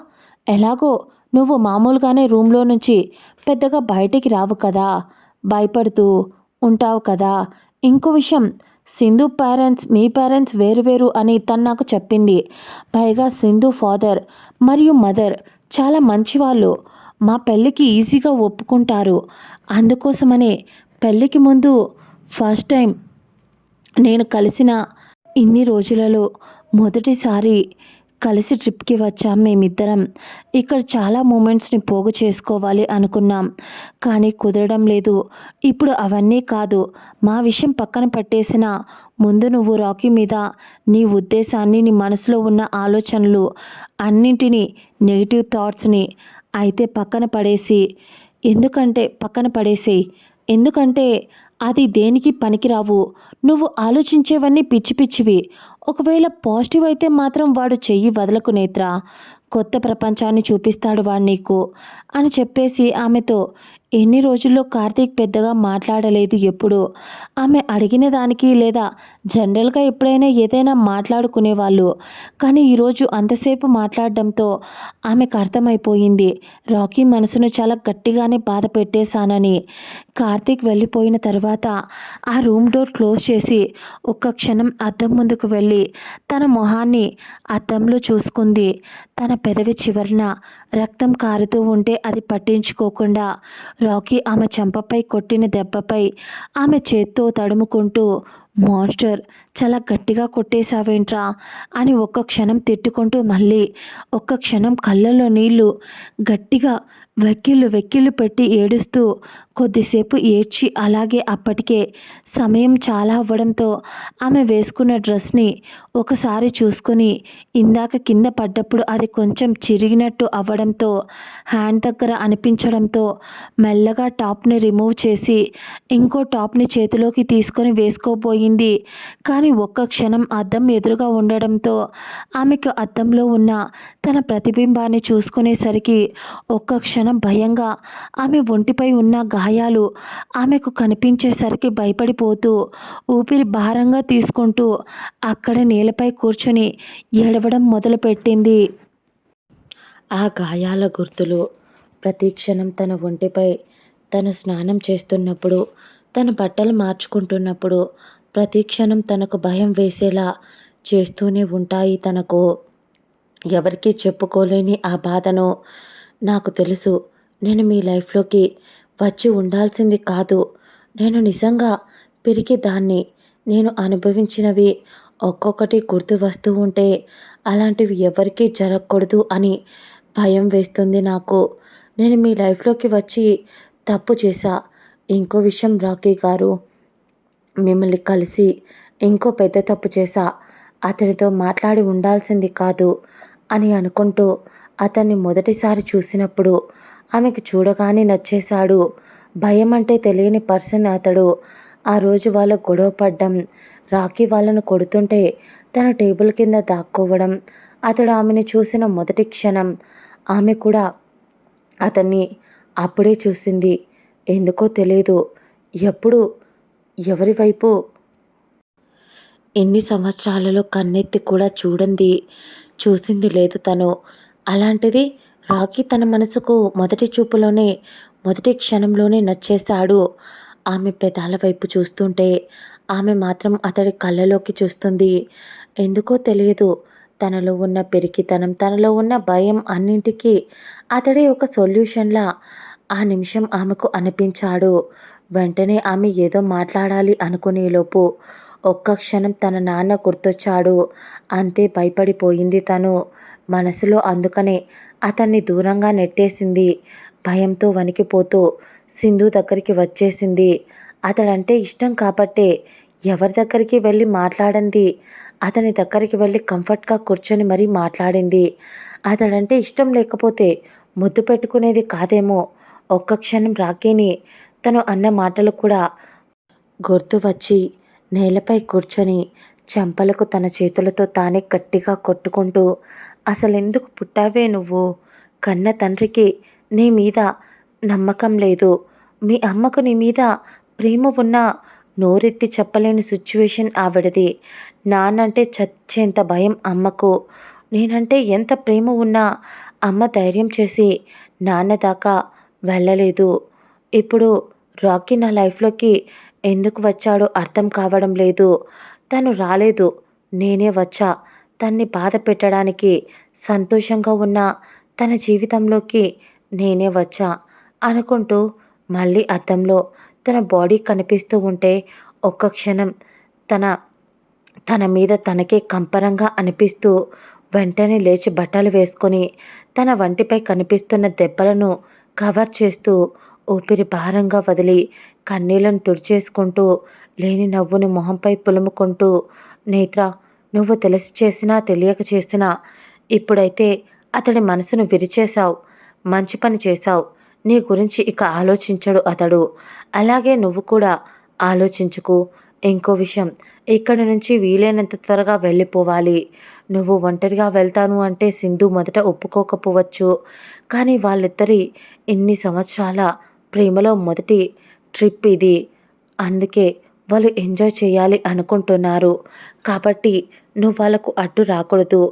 ఎలాగో నువ్వు మామూలుగానే రూమ్లో నుంచి పెద్దగా బయటికి రావు కదా, భయపడుతూ ఉంటావు కదా. ఇంకో విషయం, సింధు పేరెంట్స్ మీ పేరెంట్స్ వేరు వేరు అని తను నాకు చెప్పింది. పైగా సింధు ఫాదర్ మరియు మదర్ చాలా మంచివాళ్ళు. మా పెళ్ళికి ఈజీగా ఒప్పుకుంటారు. అందుకోసమనే పెళ్ళికి ముందు ఫస్ట్ టైం నేను కలిసిన ఇన్ని రోజులలో మొదటిసారి కలిసి ట్రిప్‌కి వచ్చాం మేమిద్దరం. ఇక్కడ చాలా మూమెంట్స్‌ని పోగు చేసుకోవాలి అనుకున్నాం. కానీ కుదరడం లేదు. ఇప్పుడు అవన్నీ కాదు. మా విషయం పక్కన పెట్టేసినా ముందు నువ్వు రాకీ మీద నీ ఉద్దేశాన్ని, నీ మనసులో ఉన్న ఆలోచనలు అన్నింటినీ, నెగెటివ్ థాట్స్‌ని అయితే పక్కన పడేసేయి. ఎందుకంటే అది దేనికి పనికిరావు. నువ్వు ఆలోచించేవన్నీ పిచ్చి పిచ్చివి. ఒకవేళ పాజిటివ్ అయితే మాత్రం వాడు చెయ్యి వదలకు నేత్ర. కొత్త ప్రపంచాన్ని చూపిస్తాడు వాడు నీకు అని చెప్పేసి ఆమెతో ఎన్ని రోజుల్లో కార్తీక్ పెద్దగా మాట్లాడలేదు ఎప్పుడు. ఆమె అడిగిన దానికి లేదా జనరల్గా ఎప్పుడైనా ఏదైనా మాట్లాడుకునేవాళ్ళు. కానీ ఈరోజు అంతసేపు మాట్లాడడంతో ఆమెకు అర్థమైపోయింది రాకీ మనసును చాలా గట్టిగానే బాధ పెట్టేశానని. కార్తీక్ వెళ్ళిపోయిన తర్వాత ఆ రూమ్ డోర్ క్లోజ్ చేసి ఒక్క క్షణం అద్దం ముందుకు వెళ్ళి తన మొహాన్ని అద్దంలో చూసుకుంది. తన పెదవి చివరన రక్తం కారుతూ ఉంటే అది పట్టించుకోకుండా రాకీ ఆమె చెంపపై కొట్టిన దెబ్బపై ఆమె చేత్తో తడుముకుంటూ మాన్స్టర్ చాలా గట్టిగా కొట్టేశావేంట్రా అని ఒక్క క్షణం తిట్టుకుంటూ మళ్ళీ ఒక్క క్షణం కళ్ళల్లో నీళ్లు గట్టిగా వెక్కిళ్ళు పెట్టి ఏడుస్తూ కొద్దిసేపు ఏడ్చి అలాగే అప్పటికే సమయం చాలా అవ్వడంతో ఆమె వేసుకున్న డ్రెస్ని ఒకసారి చూసుకొని ఇందాక కింద పడ్డప్పుడు అది కొంచెం చిరిగినట్టు అవ్వడంతో హ్యాండ్ దగ్గర అనిపించడంతో మెల్లగా టాప్ని రిమూవ్ చేసి ఇంకో టాప్ని చేతిలోకి తీసుకొని వేసుకోబోయింది. కానీ ఒక్క క్షణం అద్దం ఎదురుగా ఉండడంతో ఆమెకు అద్దంలో ఉన్న తన ప్రతిబింబాన్ని చూసుకునేసరికి ఒక్క క్షణం భయంగా ఆమె ఒంటిపై ఉన్న గాయాలు ఆమెకు కనిపించేసరికి భయపడిపోతూ ఊపిరి భారంగా తీసుకుంటూ అక్కడ నేలపై కూర్చొని ఏడవడం మొదలుపెట్టింది. ఆ గాయాల గుర్తులు ప్రతి క్షణం తన ఒంటిపై తను స్నానం చేస్తున్నప్పుడు, తన బట్టలు మార్చుకుంటున్నప్పుడు ప్రతి క్షణం తనకు భయం వేసేలా చేస్తూనే ఉంటాయి తనకు. ఎవరికీ చెప్పుకోలేని ఆ బాధను నాకు తెలుసు. నేను మీ లైఫ్‌లోకి వచ్చి ఉండాల్సింది కాదు. నేను నిజంగా పిరికిదాన్ని. నేను అనుభవించినవి ఒక్కొక్కటి గుర్తు వస్తూ ఉంటే అలాంటివి ఎవరికీ జరగకూడదు అని భయం వేస్తుంది నాకు. నేను మీ లైఫ్‌లోకి వచ్చి తప్పు చేశా. ఇంకో విషయం రాకీ గారు, మిమ్మల్ని కలిసి ఇంకో పెద్ద తప్పు చేశా. అతనితో మాట్లాడి ఉండాల్సింది కాదు అని అనుకుంటూ అతన్ని మొదటిసారి చూసినప్పుడు ఆమెకు చూడగానే నచ్చేశాడు. భయం అంటే తెలియని పర్సన్ అతడు. ఆ రోజు వాళ్ళు గొడవ పడ్డం, రాకీ వాళ్ళను కొడుతుంటే తన టేబుల్ కింద దాక్కోవడం, అతడు ఆమెను చూసిన మొదటి క్షణం ఆమె కూడా అతన్ని అప్పుడే చూసింది. ఎందుకో తెలియదు. ఎప్పుడు ఎవరి వైపు ఎన్ని సంవత్సరాలలో కన్నెత్తి కూడా చూసింది లేదు తను. అలాంటిది రాకీ తన మనసుకు మొదటి చూపులోనే, మొదటి క్షణంలోనే నచ్చేశాడు. ఆమె పెదాల వైపు చూస్తుంటే ఆమె మాత్రం అతడి కళ్ళలోకి చూస్తుంది. ఎందుకో తెలియదు. తనలో ఉన్న పిరికితనం, తనలో ఉన్న భయం అన్నింటికీ అతడే ఒక సొల్యూషన్‌లా ఆ నిమిషం ఆమెకు అనిపించాడు. వెంటనే ఆమె ఏదో మాట్లాడాలి అనుకునేలోపు ఒక్క క్షణం తన నాన్న గుర్తొచ్చాడు. అంతే భయపడిపోయింది తను మనసులో. అందుకనే అతన్ని దూరంగా నెట్టేసింది. భయంతో వణికిపోతూ సింధు దగ్గరికి వచ్చేసింది. అతడంటే ఇష్టం కాబట్టే ఎవరి దగ్గరికి వెళ్ళి మాట్లాడంది. అతని దగ్గరికి వెళ్ళి కంఫర్ట్‌గా కూర్చొని మరీ మాట్లాడింది. అతడంటే ఇష్టం లేకపోతే ముద్దు పెట్టుకునేది కాదేమో. ఒక్క క్షణం రాకీని తను అన్న మాటలు కూడా గుర్తు వచ్చి నేలపై కూర్చొని చెంపలకు తన చేతులతో తానే గట్టిగా కొట్టుకుంటూ అసలెందుకు పుట్టావే నువ్వు? కన్న తండ్రికి నీ మీద నమ్మకం లేదు. మీ అమ్మకు నీ మీద ప్రేమ ఉన్నా నోరెత్తి చెప్పలేని సిచ్యువేషన్ ఆవిడది. నాన్నంటే చచ్చేంత భయం అమ్మకు. నేనంటే ఎంత ప్రేమ ఉన్నా అమ్మ ధైర్యం చేసి నాన్న దాకా వెళ్ళలేదు. ఇప్పుడు రాకీ నా లైఫ్‌లోకి ఎందుకు వచ్చాడో అర్థం కావడం లేదు. తను రాలేదు. నేనే వచ్చా. తన్ని బాధ పెట్టడానికి. సంతోషంగా ఉన్న తన జీవితంలోకి నేనే వచ్చా అనుకుంటూ మళ్ళీ అద్దంలో తన బాడీ కనిపిస్తూ ఉంటే ఒక్క క్షణం తన తన మీద తనకే కంపరంగా అనిపిస్తూ వెంటనే లేచి బట్టలు వేసుకొని తన వంటిపై కనిపిస్తున్న దెబ్బలను కవర్ చేస్తూ ఊపిరి భారంగా వదిలి కన్నీళ్లను తుడిచేసుకుంటూ లేని నవ్వుని మొహంపై పులుముకుంటూ, నేత్ర, నువ్వు తెలిసి చేసినా తెలియక చేసినా ఇప్పుడైతే అతడి మనసును విరిచేశావు. మంచి పని చేశావు. నీ గురించి ఇక ఆలోచించడు అతడు. అలాగే నువ్వు కూడా ఆలోచించుకు. ఇంకో విషయం, ఇక్కడి నుంచి వీలైనంత త్వరగా వెళ్ళిపోవాలి. నువ్వు ఒంటరిగా వెళ్తాను అంటే సింధు మొదట ఒప్పుకోకపోవచ్చు. కానీ వాళ్ళిద్దరి ఇన్ని సంవత్సరాల ప్రేమలో మొదటి ట్రిప్ ఇది. అందుకే వాళ్ళు ఎంజాయ్ చేయాలి అనుకుంటున్నారు. కాబట్టి నువ్వు వాళ్ళకు అడ్డు రాకూడదు.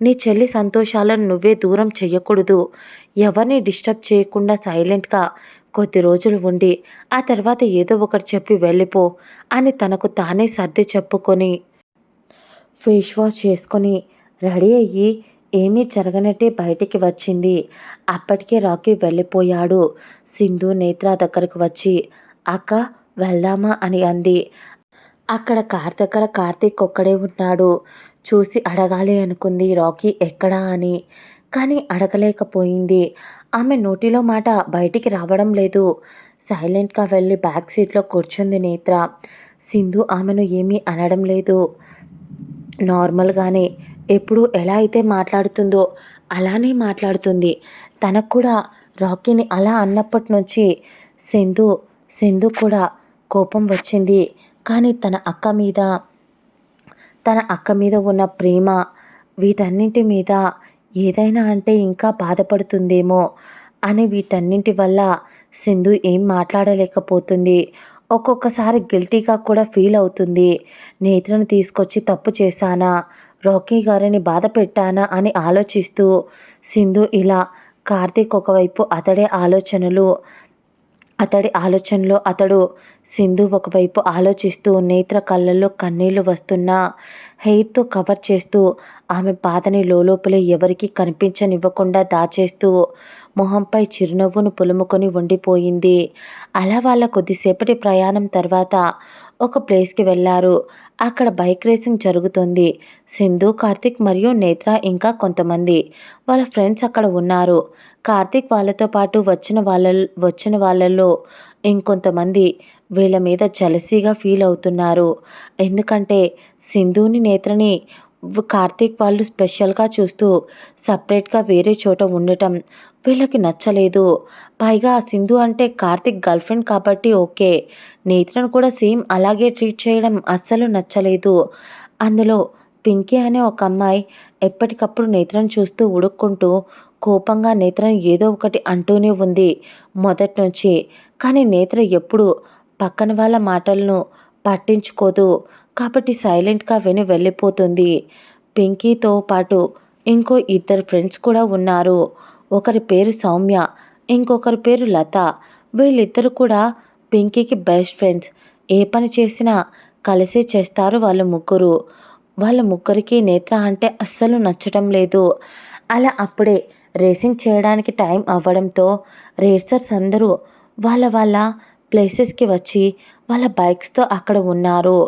నీ చెల్లి సంతోషాలను నువ్వే దూరం చెయ్యకూడదు. ఎవరిని డిస్టర్బ్ చేయకుండా సైలెంట్గా కొద్ది రోజులు ఉండి ఆ తర్వాత ఏదో ఒకటి చెప్పి వెళ్ళిపో అని తనకు తానే సర్ది చెప్పుకొని ఫేస్ వాష్ చేసుకొని రెడీ అయ్యి ఏమీ జరగనట్టే బయటికి వచ్చింది. అప్పటికే రాకీ వెళ్ళిపోయాడు. సింధు నేత్ర దగ్గరకు వచ్చి అక్క, వెళ్దామా అని అంది. అక్కడ కార్ దగ్గర కార్తీక్ ఒక్కడే ఉన్నాడు. చూసి అడగాలి అనుకుంది రాకీ ఎక్కడా అని. కానీ అడగలేకపోయింది. ఆమె నోటిలో మాట బయటికి రావడం లేదు. సైలెంట్గా వెళ్ళి బ్యాక్ సీట్లో కూర్చుంది నేత్ర. సింధు ఆమెను ఏమీ అనడం లేదు. నార్మల్గానే ఎప్పుడు ఎలా అయితే మాట్లాడుతుందో అలానే మాట్లాడుతుంది. తనకు కూడా రాకీని అలా అన్నప్పటి నుంచి సింధు సింధు కూడా కోపం వచ్చింది. కానీ తన అక్క మీద ఉన్న ప్రేమ వీటన్నింటి మీద ఏదైనా అంటే ఇంకా బాధపడుతుందేమో అని వీటన్నింటి వల్ల సింధు ఏం మాట్లాడలేకపోతుంది. ఒక్కొక్కసారి గిల్టీగా కూడా ఫీల్ అవుతుంది. నేత్రను తీసుకొచ్చి తప్పు చేశానా, రాకీ గారిని బాధ పెట్టానా అని ఆలోచిస్తూ సింధు ఇలా కార్తీక్ ఒకవైపు అతడి ఆలోచనలో అతడు సింధు ఒకవైపు ఆలోచిస్తూ నేత్ర కళ్ళల్లో కన్నీళ్లు వస్తున్నా హెయిర్తో కవర్ చేస్తూ ఆమె బాధని లోపలే ఎవరికీ కనిపించనివ్వకుండా దాచేస్తూ మొహంపై చిరునవ్వును పులుముకొని ఉండిపోయింది. అలా వాళ్ళ కొద్దిసేపటి ప్రయాణం తర్వాత ఒక ప్లేస్కి వెళ్ళారు. అక్కడ బైక్ రేసింగ్ జరుగుతుంది. సింధు, కార్తీక్ మరియు నేత్ర ఇంకా కొంతమంది వాళ్ళ ఫ్రెండ్స్ అక్కడ ఉన్నారు. కార్తీక్ వాళ్ళతో పాటు వచ్చిన వాళ్ళల్లో ఇంకొంతమంది వీళ్ళ మీద జలసీగా ఫీల్ అవుతున్నారు. ఎందుకంటే సింధుని, నేత్రని కార్తీక్ వాళ్ళు స్పెషల్గా చూస్తూ సపరేట్గా వేరే చోట ఉండటం వీళ్ళకి నచ్చలేదు. పైగా సింధు అంటే కార్తీక్ గర్ల్ ఫ్రెండ్ కాబట్టి ఓకే. నేత్రను కూడా సేమ్ అలాగే ట్రీట్ చేయడం అస్సలు నచ్చలేదు. అందులో పింకీ అనే ఒక అమ్మాయి ఎప్పటికప్పుడు నేత్రను చూస్తూ ఉడుక్కుంటూ కోపంగా నేత్రను ఏదో ఒకటి అంటూనే ఉంది మొదటి నుంచి. కానీ నేత్ర ఎప్పుడు పక్కన వాళ్ళ మాటలను పట్టించుకోదు. కాబట్టి సైలెంట్గా విని వెళ్ళిపోతుంది. పింకీతో పాటు ఇంకో ఇద్దరు ఫ్రెండ్స్ కూడా ఉన్నారు. ఒకరి పేరు సౌమ్య, ఇంకొకరి పేరు లత. వీళ్ళిద్దరు కూడా పింకీకి బెస్ట్ ఫ్రెండ్స్. ఏ పని చేసినా కలిసే చేస్తారు వాళ్ళ ముగ్గురికి నేత్ర అంటే అస్సలు నచ్చటం లేదు. అలా అప్పుడే రేసింగ్ చేయడానికి టైం అవ్వడంతో రేసర్స్ అందరూ వాళ్ళ ప్లేసెస్కి వచ్చి వాళ్ళ బైక్స్తో అక్కడ ఉన్నారు.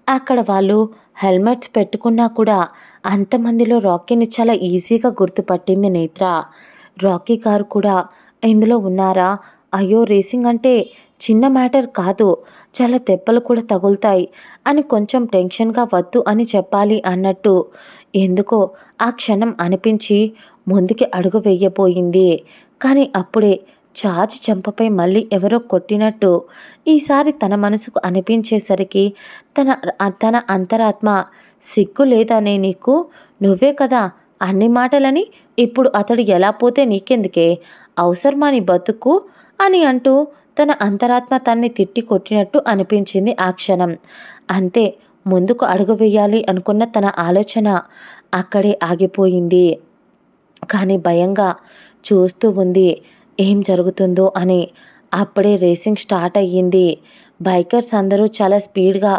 అక్కడ వాళ్ళు హెల్మెట్స్ పెట్టుకున్నా కూడా అంతమందిలో రాకీని చాలా ఈజీగా గుర్తుపట్టింది నేత్ర. రాకీ గారు కూడా ఇందులో ఉన్నారా? అయ్యో, రేసింగ్ అంటే చిన్న మ్యాటర్ కాదు, చాలా దెబ్బలు కూడా తగులుతాయి అని కొంచెం టెన్షన్గా వద్దు అని చెప్పాలి అన్నట్టు ఎందుకో ఆ క్షణం అనిపించి ముందుకి అడుగు వేయబోయింది. కానీ అప్పుడే చాచి చెంపపై మళ్ళీ ఎవరో కొట్టినట్టు ఈసారి తన మనసుకు అనిపించేసరికి తన తన అంతరాత్మ సిగ్గు లేదనే నీకు, నువ్వే కదా అన్ని మాటలని, ఇప్పుడు అతడు ఎలా పోతే నీకెందుకే, అవసరమా నీ బతుకు అని అంటూ తన అంతరాత్మ తన్ని తిట్టి కొట్టినట్టు అనిపించింది ఆ క్షణం. అంతే, ముందుకు అడుగు వేయాలి అనుకున్న తన ఆలోచన అక్కడే ఆగిపోయింది. కానీ భయంగా చూస్తూ ఉంది ఏం జరుగుతుందో అని. అప్పుడే రేసింగ్ స్టార్ట్ అయ్యింది. బైకర్స్ అందరూ చాలా స్పీడ్‌గా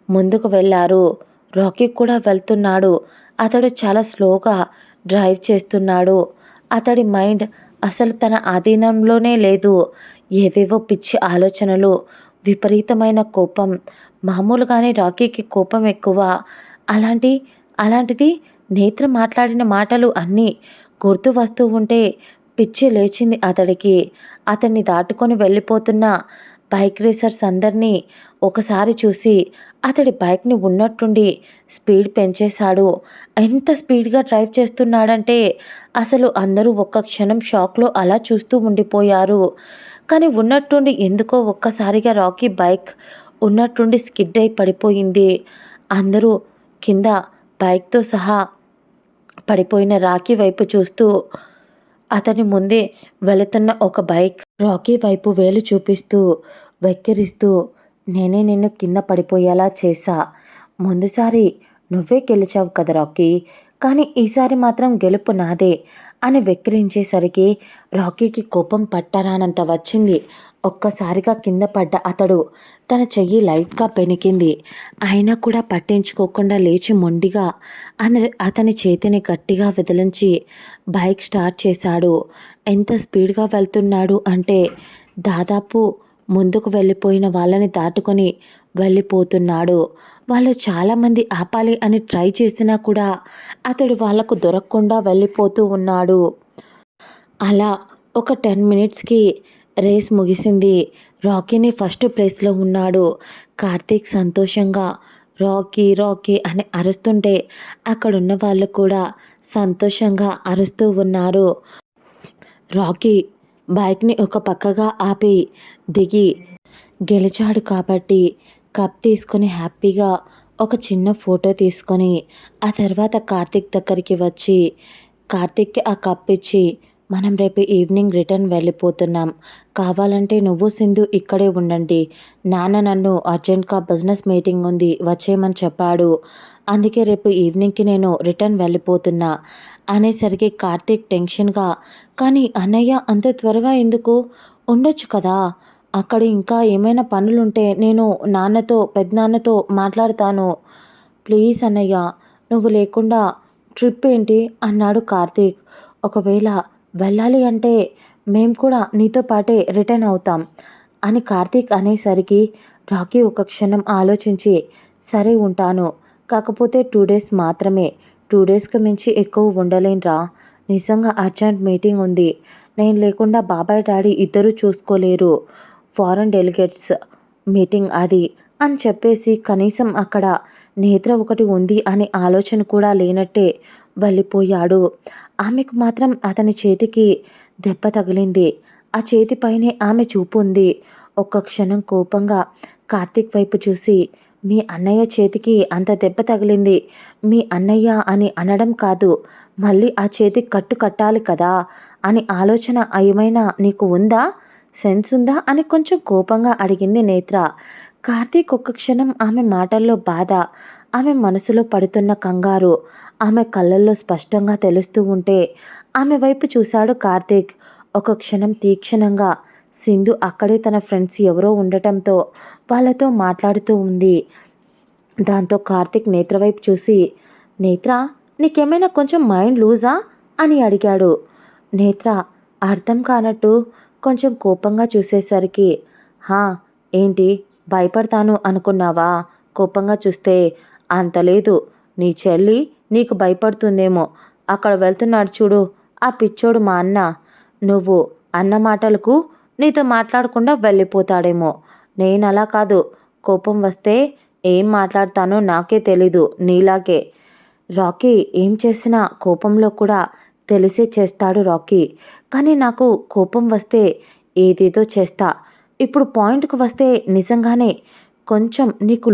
ముందుకు వెళ్లారు. రాకీ కూడా వెళ్తున్నాడు. అతడు చాలా స్లోగా డ్రైవ్ చేస్తున్నాడు. అతడి మైండ్ అసలు తన ఆధీనంలోనే లేదు. ఏవేవో పిచ్చి ఆలోచనలు, విపరీతమైన కోపం. మామూలుగానే రాకీకి కోపం ఎక్కువ. అలాంటి అలాంటిది నేత్ర మాట్లాడిన మాటలు అన్నీ గుర్తు వస్తూ ఉంటే పిచ్చి లేచింది అతడికి. అతన్ని దాటుకొని వెళ్ళిపోతున్న బైక్ రేసర్స్ అందరినీ ఒకసారి చూసి అతడి బైక్‌ని ఉన్నట్టుండి స్పీడ్ పెంచేశాడు. ఎంత స్పీడ్‌గా డ్రైవ్ చేస్తున్నాడంటే అసలు అందరూ ఒక్క క్షణం షాక్‌లో అలా చూస్తూ ఉండిపోయారు. కానీ ఉన్నట్టుండి ఎందుకో ఒక్కసారిగా రాకీ బైక్ ఉన్నట్టుండి స్కిడ్ అయి పడిపోయింది. అందరూ కింద బైక్‌తో సహా పడిపోయిన రాకీ వైపు చూస్తూ అతని ముందే వెళుతున్న ఒక బైక్ రాకీ వైపు వేలు చూపిస్తూ, వెక్కిరిస్తూ, నేనే నిన్ను కింద పడిపోయేలా చేశా. ముందుసారి నువ్వే గెలిచావు కదా రాకీ! కానీ ఈసారి మాత్రం గెలుపు నాదే అని వెక్కిరించేసరికి రాకీకి కోపం పట్టరానంత వచ్చింది. ఒక్కసారిగా కింద పడ్డ అతడు తన చెయ్యి లైట్‌గా బెణికింది. అయినా కూడా పట్టించుకోకుండా లేచి మొండిగా అతని చేతిని గట్టిగా విదిలించి బైక్ స్టార్ట్ చేశాడు. ఎంత స్పీడ్‌గా వెళ్తున్నాడు అంటే దాదాపు ముందుకు వెళ్ళిపోయిన వాళ్ళని దాటుకొని వెళ్ళిపోతున్నాడు. వాళ్ళు చాలామంది ఆపాలి అని ట్రై చేసినా కూడా అతడు వాళ్ళకు దొరకకుండా వెళ్ళిపోతూ ఉన్నాడు. అలా ఒక 10 మినిట్స్‌కి రేస్ ముగిసింది. రాకీని ఫస్ట్ ప్లేస్‌లో ఉన్నాడు. కార్తీక్ సంతోషంగా రాకీ, రాకీ అని అరుస్తుంటే అక్కడున్న వాళ్ళు కూడా సంతోషంగా అరుస్తూ ఉన్నారు. రాకీ బైక్‌ని ఒక పక్కగా ఆపి దిగి గెలిచాడు కాబట్టి కప్ తీసుకొని హ్యాపీగా ఒక చిన్న ఫోటో తీసుకొని ఆ తర్వాత కార్తీక్ దగ్గరికి వచ్చి కార్తీక్‌కి ఆ కప్ ఇచ్చి మనం రేపు ఈవినింగ్ రిటర్న్ వెళ్ళిపోతున్నాం. కావాలంటే నువ్వు సింధు ఇక్కడే ఉండండి. నాన్న నన్ను అర్జెంట్‌గా బిజినెస్ మీటింగ్ ఉంది వచ్చేయమని చెప్పాడు. అందుకే రేపు ఈవినింగ్‌కి నేను రిటర్న్ వెళ్ళిపోతున్నా అనేసరికి కార్తీక్ టెన్షన్‌గా కానీ అన్నయ్య అంత త్వరగా ఎందుకు? ఉండొచ్చు కదా! అక్కడ ఇంకా ఏమైనా పనులుంటే నేను నాన్నతో, పెదనాన్నతో మాట్లాడతాను. ప్లీజ్ అన్నయ్య నువ్వు లేకుండా ట్రిప్ ఏంటి? అన్నాడు కార్తీక్. ఒకవేళ వెళ్ళాలి అంటే మేము కూడా నీతో పాటే రిటర్న్ అవుతాం అని కార్తీక్ అనేసరికి రాకీ ఒక క్షణం ఆలోచించి సరే ఉంటాను. కాకపోతే 2 డేస్ మాత్రమే. 2 డేస్‌కి మించి ఎక్కువ ఉండలేనురా. నిజంగా అర్జెంట్ మీటింగ్ ఉంది. నేను లేకుండా బాబాయ్, డాడీ ఇద్దరూ చూసుకోలేరు. ఫారెన్ డెలిగేట్స్ మీటింగ్ అది అని చెప్పేసి కనీసం అక్కడ నేత్ర ఒకటి ఉంది అనే ఆలోచన కూడా లేనట్టే వెళ్ళిపోయాడు. ఆమెకు మాత్రం అతని చేతికి దెబ్బ తగిలింది. ఆ చేతిపైనే ఆమె చూపు ఉంది. ఒక్క క్షణం కోపంగా కార్తీక్ వైపు చూసి మీ అన్నయ్య చేతికి అంత దెబ్బ తగిలింది. మీ అన్నయ్య అని అనడం కాదు. మళ్ళీ ఆ చేతికి కట్టు కట్టాలి కదా! అని ఆలోచన ఏమైనా నీకు ఉందా? సెన్స్ ఉందా? అని కొంచెం కోపంగా అడిగింది నేత్ర. కార్తీక్ ఒక్క క్షణం ఆమె మాటల్లో బాధ, ఆమె మనసులో పడుతున్న కంగారు ఆమె కళ్ళల్లో స్పష్టంగా తెలుస్తూ ఉంటే ఆమె వైపు చూశాడు కార్తీక్. ఒక క్షణం తీక్షణంగా సింధు అక్కడే తన ఫ్రెండ్స్ ఎవరో ఉండటంతో వాళ్ళతో మాట్లాడుతూ ఉంది. దాంతో కార్తీక్ నేత్ర వైపు చూసి నేత్ర నీకేమైనా కొంచెం మైండ్ లూజా అని అడిగాడు. నేత్ర అర్థం కానట్టు కొంచెం కోపంగా చూసేసరికి హా ఏంటి భయపడతాను అనుకున్నావా? కోపంగా చూస్తే అంత లేదు. నీ చెల్లి నీకు భయపడుతుందేమో. అక్కడ వెళ్తున్నాడు చూడు ఆ పిచ్చోడు మా అన్న. నువ్వు అన్న మాటలకు నీతో మాట్లాడకుండా వెళ్ళిపోతాడేమో. నేనలా కాదు. కోపం వస్తే ఏం మాట్లాడతానో నాకే తెలీదు నీలాగే. రాకీ ఏం చేసినా కోపంలో కూడా తెలిసే చేస్తాడు రాకీ. కానీ నాకు కోపం వస్తే ఏదేదో చేస్తా. ఇప్పుడు పాయింట్‌కి వస్తే నిజంగానే కొంచెం నీకు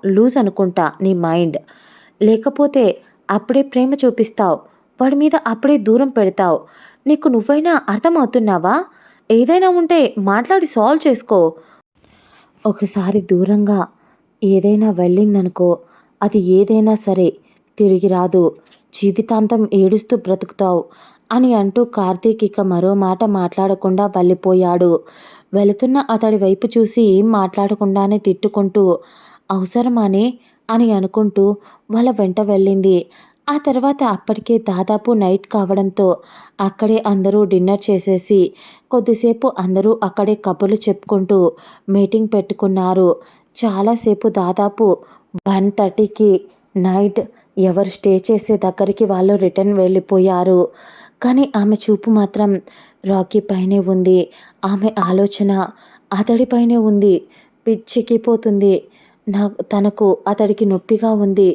లూజ్ అనుకుంటా నీ మైండ్. లేకపోతే అప్పుడే ప్రేమ చూపిస్తావు. వాడి మీద అప్పుడే దూరం పెడతావు. నీకు నువ్వైనా అర్థమవుతున్నావా? ఏదైనా ఉంటే మాట్లాడి సాల్వ్ చేసుకో. ఒకసారి దూరంగా ఏదైనా వెళ్ళిందనుకో అది ఏదైనా సరే తిరిగి రాదు. జీవితాంతం ఏడుస్తూ బ్రతుకుతావు. అని అంటూ కార్తీక్ ఇక మరో మాట మాట్లాడకుండా వెళ్ళిపోయాడు. వెళుతున్న అతడి వైపు చూసి ఏం మాట్లాడకుండానే తిట్టుకుంటూ అవసరమానే అని అనుకుంటూ వాళ్ళ వెంట వెళ్ళింది. ఆ తర్వాత అప్పటికే దాదాపు నైట్ కావడంతో అక్కడే అందరూ డిన్నర్ చేసేసి కొద్దిసేపు అందరూ అక్కడే కబుర్లు చెప్పుకుంటూ మీటింగ్ పెట్టుకున్నారు. చాలాసేపు దాదాపు 1:30కి నైట్ ఎవరు స్టే చేసే దగ్గరికి వాళ్ళు రిటర్న్ వెళ్ళిపోయారు. కానీ ఆమె చూపు మాత్రం రాకీ పైనే ఉంది. ఆమె ఆలోచన అతడిపైనే ఉంది. పిచ్చెక్కిపోతుంది. తనకు అతడికి నొప్పిగా ఉంది.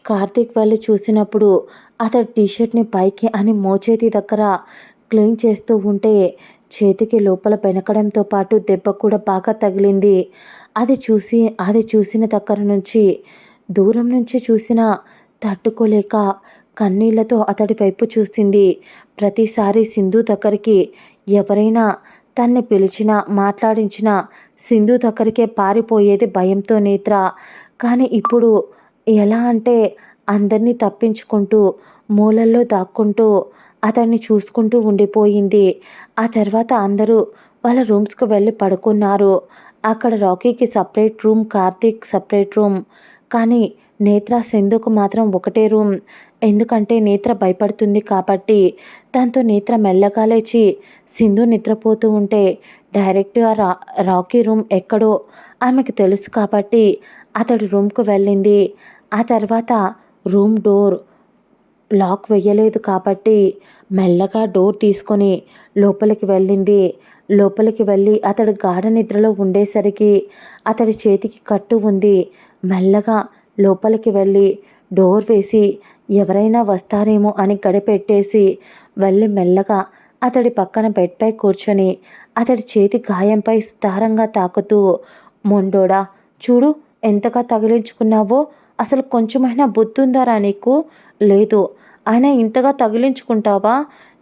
కార్తీక్ వెళ్ళి చూసినప్పుడు అతడు టీషర్ట్‌ని పైకి అని మోచేతి దగ్గర క్లీన్ చేస్తూ ఉంటే చేతికి లోపల బెనకడంతో పాటు దెబ్బ కూడా బాగా తగిలింది. అది చూసిన దగ్గర నుంచి దూరం నుంచి చూసినా తట్టుకోలేక కన్నీళ్లతో అతడి వైపు చూసింది. ప్రతిసారి సింధు దగ్గరికి ఎవరైనా తన్ని పిలిచినా, మాట్లాడించినా సింధు దగ్గరికే పారిపోయేది భయంతో నేత్ర. కానీ ఇప్పుడు ఎలా అంటే అందరినీ తప్పించుకుంటూ, మూలల్లో దాక్కుంటూ అతన్ని చూసుకుంటూ ఉండిపోయింది. ఆ తర్వాత అందరూ వాళ్ళ రూమ్స్‌కు వెళ్ళి పడుకున్నారు. అక్కడ రాకీకి separate room, Karthik separate room. కానీ నేత్ర, సింధుకు మాత్రం ఒకటే రూమ్. ఎందుకంటే నేత్ర భయపడుతుంది కాబట్టి. దాంతో నేత్ర మెల్లగా లేచి సింధు నిద్రపోతూ ఉంటే డైరెక్ట్‌గా రాకీ రూమ్ ఎక్కడో ఆమెకు తెలుసు కాబట్టి అతడి రూమ్‌కు వెళ్ళింది. ఆ తర్వాత రూమ్ డోర్ లాక్ వేయలేదు కాబట్టి మెల్లగా డోర్ తీసుకొని లోపలికి వెళ్ళింది. లోపలికి వెళ్ళి అతడు గాఢ నిద్రలో ఉండేసరికి అతడి చేతికి కట్టు ఉంది. మెల్లగా లోపలికి వెళ్ళి డోర్ వేసి ఎవరైనా వస్తారేమో అని గడిపెట్టేసి వెళ్ళి మెల్లగా అతడి పక్కన బెడ్పై కూర్చొని అతడి చేతి గాయంపై సుతారంగా తాకుతూ, మొండోడా, చూడు ఎంతగా తగిలించుకున్నావో, అసలు కొంచెమైనా బుద్ధుందారా నీకు? లేదు. అయినా ఇంతగా తగిలించుకుంటావా?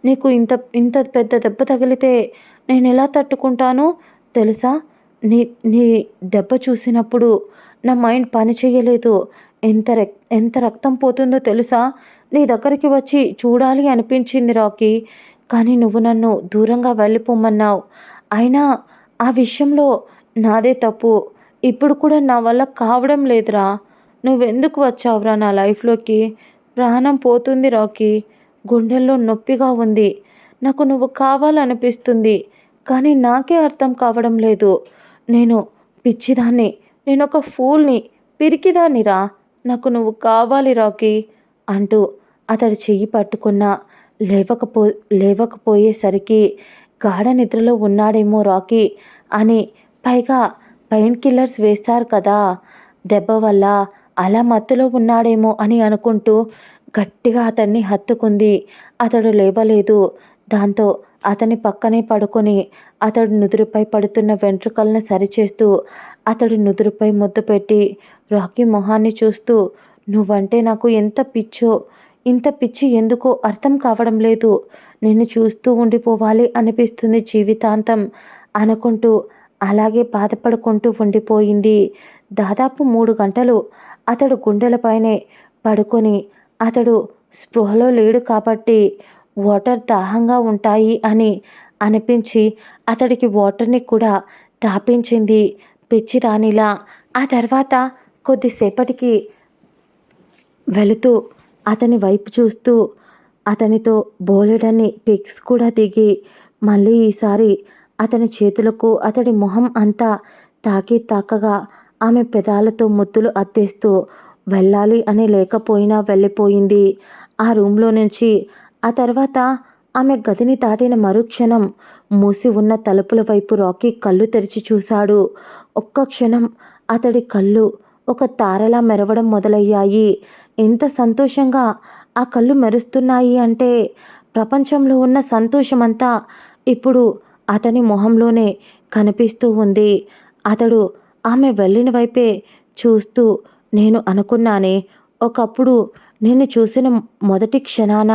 నీకు ఇంత ఇంత పెద్ద దెబ్బ తగిలితే నేనెలా తట్టుకుంటాను తెలుసా? నీ నీ దెబ్బ చూసినప్పుడు నా మైండ్ పని చేయలేదు. ఎంత రక్తం పోతుందో తెలుసా? నీ దగ్గరికి వచ్చి చూడాలి అనిపించింది రాకీ. కానీ నువ్వు నన్ను దూరంగా వెళ్ళిపోమన్నావు. అయినా ఆ విషయంలో నాదే తప్పు. ఇప్పుడు కూడా నా వల్ల కావడం లేదురా. నువ్వెందుకు వచ్చావురా నా లైఫ్‌లోకి? ప్రాణం పోతుంది రాకీ. గుండెల్లో నొప్పిగా ఉంది. నాకు నువ్వు కావాలనిపిస్తుంది. కానీ నాకే అర్థం కావడం లేదు. నేను పిచ్చిదాన్ని. నేనొక ఫూల్‌ని, పిరికిదాన్నిరా. నాకు నువ్వు కావాలి రాకీ అంటూ అతడి చెయ్యి పట్టుకున్నా లేవకపో లేవకపోయేసరికి గాఢ నిద్రలో ఉన్నాడేమో రాకీ అని, పైగా పెయిన్ కిల్లర్స్ వేస్తారు కదా దెబ్బ వల్ల, అలా మత్తులో ఉన్నాడేమో అని అనుకుంటూ గట్టిగా అతన్ని హత్తుకుంది. అతడు లేవలేదు. దాంతో అతని పక్కనే పడుకొని అతడు నుదురుపై పడుతున్న వెంట్రుకలను సరిచేస్తూ అతడి నుదురుపై ముద్దు పెట్టి రాకీ మొహాన్ని చూస్తూ, నువ్వంటే నాకు ఎంత పిచ్చో, ఇంత పిచ్చి ఎందుకో అర్థం కావడం లేదు. నిన్ను చూస్తూ ఉండిపోవాలి అనిపిస్తుంది జీవితాంతం అనుకుంటూ అలాగే బాధపడుకుంటూ ఉండిపోయింది. దాదాపు 3 గంటలు అతడు గుండెలపైనే పడుకొని, అతడు స్పృహలో లేడు కాబట్టి వాటర్ దాహంగా ఉంటాయి అని అనిపించి అతడికి వాటర్‌ని కూడా తాపించింది పిచ్చిదానిలా. ఆ తర్వాత కొద్దిసేపటికి వెళుతూ అతని వైపు చూస్తూ అతనితో బోలెడన్ని పిక్స్ కూడా దిగి, మళ్ళీ ఈసారి అతని చేతులకు అతడి మొహం అంతా తాకగా ఆమె పెదాలతో ముద్దులు అద్దేస్తూ వెళ్ళాలి అని లేకపోయినా వెళ్ళిపోయింది ఆ రూమ్‌లో నుంచి. ఆ తర్వాత ఆమె గదిని దాటిన మరుక్షణం మూసి ఉన్న తలుపుల వైపు రాకీ కళ్ళు తెరిచి చూశాడు. ఒక్క క్షణం అతడి కళ్ళు ఒక తారలా మెరవడం మొదలయ్యాయి. ఎంత సంతోషంగా ఆ కళ్ళు మెరుస్తున్నాయి అంటే ప్రపంచంలో ఉన్న సంతోషమంతా ఇప్పుడు అతని మొహంలోనే కనిపిస్తూ ఉంది. అతడు ఆమె వెళ్ళిన వైపే చూస్తూ, నేను అనుకున్నానే, ఒకప్పుడు నిన్ను చూసిన మొదటి క్షణాన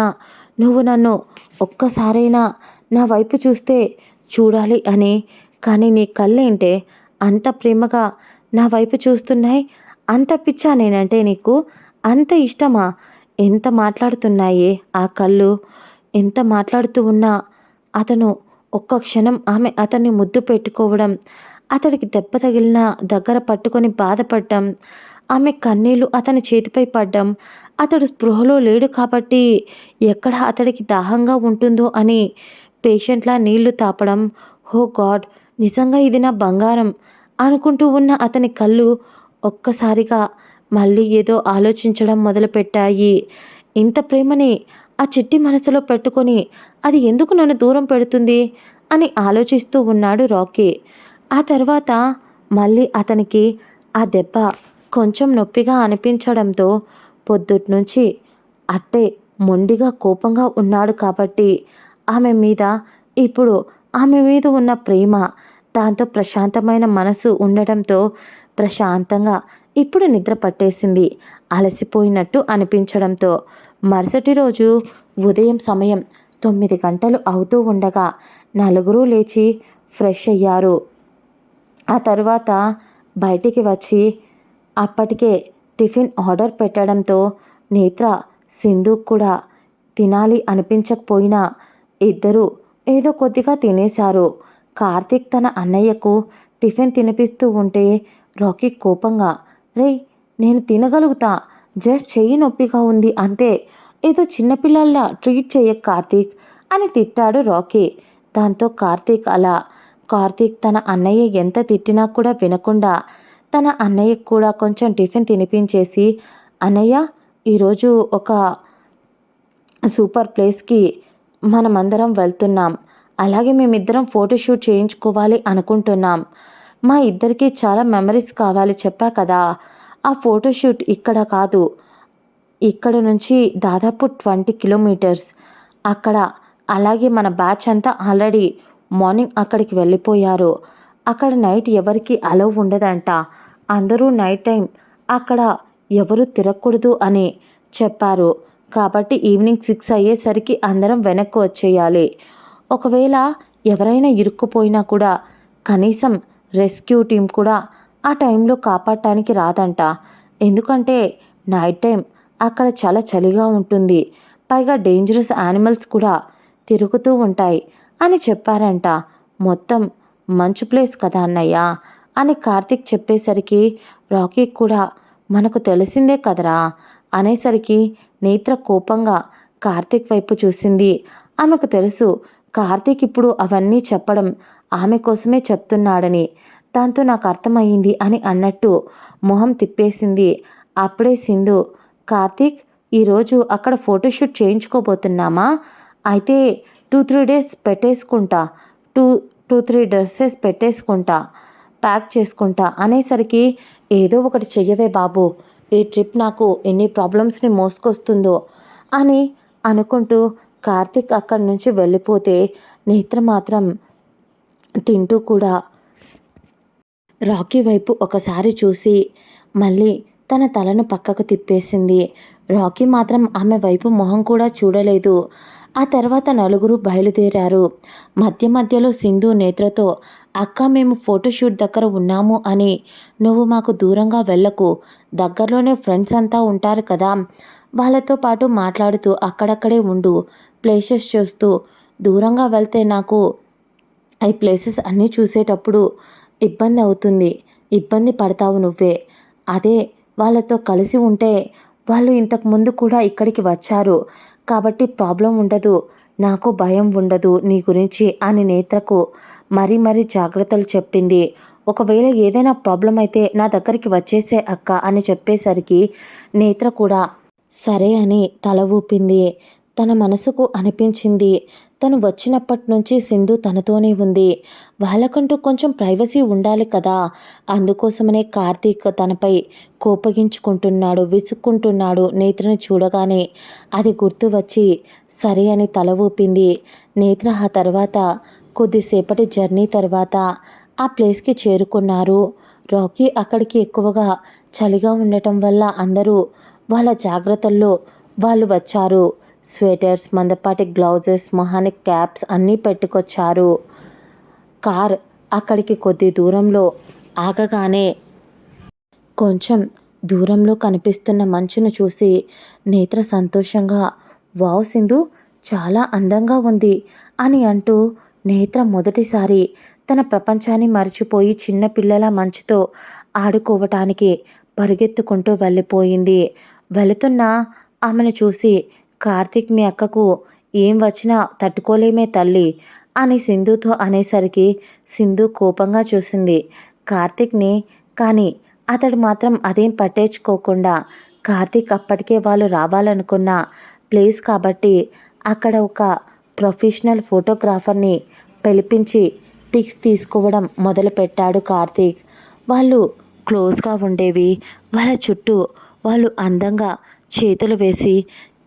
నువ్వు నన్ను ఒక్కసారైనా నా వైపు చూస్తే చూడాలి అని. కానీ నీ కళ్ళేంటే అంత ప్రేమగా నా వైపు చూస్తున్నాయి? అంత పిచ్చా నేనంటే నీకు? అంత ఇష్టమా? ఎంత మాట్లాడుతున్నాయే ఆ కళ్ళు. ఎంత మాట్లాడుతూ ఉన్నా అతను ఒక్క క్షణం ఆమె అతన్ని ముద్దు పెట్టుకోవడం, అతడికి దెబ్బ తగిలిన దగ్గర పట్టుకొని బాధపడడం, ఆమె కన్నీళ్లు అతని చేతిపై పడ్డం, అతడు స్పృహలో లేడు కాబట్టి ఎక్కడ అతడికి దాహంగా ఉంటుందో అని పేషెంట్లా నీళ్లు తాపడం. ఓ గాడ్! నిజంగా ఇది నా బంగారం అనుకుంటూ ఉన్న అతని కళ్ళు ఒక్కసారిగా మళ్ళీ ఏదో ఆలోచించడం మొదలుపెట్టాయి. ఇంత ప్రేమని ఆ చిట్టి మనసులో పెట్టుకొని అది ఎందుకు నన్ను దూరం పెడుతుంది అని ఆలోచిస్తూ ఉన్నాడు రాకీ. ఆ తర్వాత మళ్ళీ అతనికి ఆ దెబ్బ కొంచెం నొప్పిగా అనిపించడంతో పొద్దుట్నుంచి అట్టే మొండిగా కోపంగా ఉన్నాడు కాబట్టి ఆమె మీద ఇప్పుడు ఆమె మీద ఉన్న ప్రేమ, దాంతో ప్రశాంతమైన మనసు ఉండడంతో ప్రశాంతంగా ఇప్పుడు నిద్ర పట్టేసింది. అలసిపోయినట్టు అనిపించడంతో మరుసటి రోజు ఉదయం సమయం 9 గంటలు అవుతూ ఉండగా నలుగురు లేచి ఫ్రెష్ అయ్యారు. ఆ తర్వాత బయటికి వచ్చి అప్పటికే టిఫిన్ ఆర్డర్ పెట్టడంతో నేత్ర, సింధు కూడా తినాలి అనిపించకపోయినా ఇద్దరూ ఏదో కొద్దిగా తినేశారు. కార్తీక్ తన అన్నయ్యకు టిఫిన్ తినిపిస్తూ ఉంటే రాకీ కోపంగా, రేయ్ నేను తినగలుగుతా, జస్ట్ చెయ్యి నొప్పిగా ఉంది అంతే, ఏదో చిన్నపిల్లల్లా ట్రీట్ చెయ్యక్ కార్తీక్ అని తిట్టాడు రాకీ. దాంతో కార్తీక్ తన అన్నయ్య ఎంత తిట్టినా కూడా వినకుండా తన అన్నయ్యకు కూడా కొంచెం టిఫిన్ తినిపించేసి, అన్నయ్య ఈరోజు ఒక సూపర్ ప్లేస్కి మనమందరం వెళ్తున్నాం, అలాగే మేమిద్దరం ఫోటోషూట్ చేయించుకోవాలి అనుకుంటున్నాం, మా ఇద్దరికి చాలా మెమరీస్ కావాలి చెప్పా కదా, ఆ ఫోటోషూట్ ఇక్కడ కాదు, ఇక్కడ నుంచి దాదాపు 20 కిలోమీటర్స్ అక్కడ, అలాగే మన బ్యాచ్ అంతా ఆల్రెడీ మార్నింగ్ అక్కడికి వెళ్ళిపోయారు, అక్కడ నైట్ ఎవరికి అలో ఉండదంట, అందరూ నైట్ టైం అక్కడ ఎవరు తిరగకూడదు అని చెప్పారు, కాబట్టి ఈవినింగ్ 6 అయ్యేసరికి అందరం వెనక్కి వచ్చేయాలి, ఒకవేళ ఎవరైనా ఇరుక్కుపోయినా కూడా కనీసం రెస్క్యూ టీం కూడా ఆ టైంలో కాపాడటానికి రాదంట, ఎందుకంటే నైట్ టైం అక్కడ చాలా చలిగా ఉంటుంది, పైగా డేంజరస్ యానిమల్స్ కూడా తిరుగుతూ ఉంటాయి అని చెప్పారంట. మొత్తం మంచు ప్లేస్ కదా అన్నయ్య అని కార్తీక్ చెప్పేసరికి రాకీ కూడా మనకు తెలిసిందే కదరా అనేసరికి నేత్ర కోపంగా కార్తీక్ వైపు చూసింది. ఆమెకు తెలుసు కార్తీక్ ఇప్పుడు అవన్నీ చెప్పడం ఆమె కోసమే చెప్తున్నాడని, దాంతో నాకు అర్థమయ్యింది అని అన్నట్టు మొహం తిప్పేసింది. అప్పుడే సింధు, కార్తీక్ ఈరోజు అక్కడ ఫోటోషూట్ చేయించుకోబోతున్నామా, అయితే 2-3 డేస్ పెట్టేసుకుంటా, 2-3 డ్రెస్సెస్ పెట్టేసుకుంటా, ప్యాక్ చేసుకుంటా అనేసరికి, ఏదో ఒకటి చెయ్యవే బాబు, ఈ ట్రిప్ నాకు ఎన్ని ప్రాబ్లమ్స్ని మోసుకొస్తుందో అని అనుకుంటూ కార్తీక్ అక్కడి నుంచి వెళ్ళిపోతే నేత్ర మాత్రం తింటూ కూడా రాకీ వైపు ఒకసారి చూసి మళ్ళీ తన తలను పక్కకు తిప్పేసింది. రాకీ మాత్రం ఆమె వైపు మొహం కూడా చూడలేదు. ఆ తర్వాత నలుగురు బయలుదేరారు. మధ్య మధ్యలో సింధు నేత్రతో, అక్క మేము ఫోటోషూట్ దగ్గర ఉన్నాము అని నువ్వు మాకు దూరంగా వెళ్ళకు, దగ్గరలోనే ఫ్రెండ్స్ అంతా ఉంటారు కదా, వాళ్ళతో పాటు మాట్లాడుతూ అక్కడక్కడే ఉండు, ప్లేసెస్ చూస్తూ, దూరంగా వెళ్తే నాకు ఈ ప్లేసెస్ అన్నీ చూసేటప్పుడు ఇబ్బంది అవుతుంది, ఇబ్బంది పడతావు నువ్వే, అదే వాళ్ళతో కలిసి ఉంటే వాళ్ళు ఇంతకుముందు కూడా ఇక్కడికి వచ్చారు కాబట్టి ప్రాబ్లం ఉండదు, నాకు భయం ఉండదు నీ గురించి అని నేత్రకు మరీ జాగ్రత్తలు చెప్పింది. ఒకవేళ ఏదైనా ప్రాబ్లం అయితే నా దగ్గరికి వచ్చేసే అక్క అని చెప్పేసరికి నేత్ర కూడా సరే అని తల ఊపింది. తన మనసుకు అనిపించింది తను వచ్చినప్పటి నుంచి సింధు తనతోనే ఉంది, వాళ్ళకంటూ కొంచెం ప్రైవసీ ఉండాలి కదా, అందుకోసమనే కార్తీక్ తనపై కోపగించుకుంటున్నాడు, విసుక్కుంటున్నాడు నేత్రని చూడగానే. అది గుర్తు వచ్చి సరే అని తల ఊపింది. నేత్ర ఆ తర్వాత కొద్దిసేపటి జర్నీ తర్వాత ఆ ప్లేస్కి చేరుకున్నారు. రాకీ అక్కడికి ఎక్కువగా చలిగా ఉండటం వల్ల అందరూ వాళ్ళ జాగ్రత్తల్లో వాళ్ళు వచ్చారు. స్వెటర్స్, మందపాటి గ్లౌజెస్, మొహానికి క్యాప్స్ అన్నీ పెట్టుకొచ్చారు. కార్ అక్కడికి కొద్ది దూరంలో ఆగగానే కొంచెం దూరంలో కనిపిస్తున్న మంచును చూసి నేత్ర సంతోషంగా, వావ్ సింధు, చాలా అందంగా ఉంది అని అంటూ నేత్ర మొదటిసారి తన ప్రపంచాన్ని మర్చిపోయి చిన్న పిల్లల మంచుతో ఆడుకోవటానికి పరుగెత్తుకుంటూ వెళ్ళిపోయింది. వెళుతున్న ఆమెను చూసి కార్తీక్ మీ అక్కకు ఏం వచ్చినా తట్టుకోలేమే తల్లి అని సింధుతో అనేసరికి సింధు కోపంగా చూసింది కార్తీక్‌ని. కానీ అతడు మాత్రం అదేం పట్టించుకోకుండా కార్తీక్ అప్పటికే వాళ్ళు రావాలనుకున్న ప్లేస్ కాబట్టి అక్కడ ఒక ప్రొఫెషనల్ ఫోటోగ్రాఫర్‌ని పిలిపించి పిక్స్ తీసుకోవడం మొదలుపెట్టాడు కార్తీక్. వాళ్ళు క్లోజ్‌గా ఉండేవి. వాళ్ళ చుట్టూ వాళ్ళు అందంగా చేతులు వేసి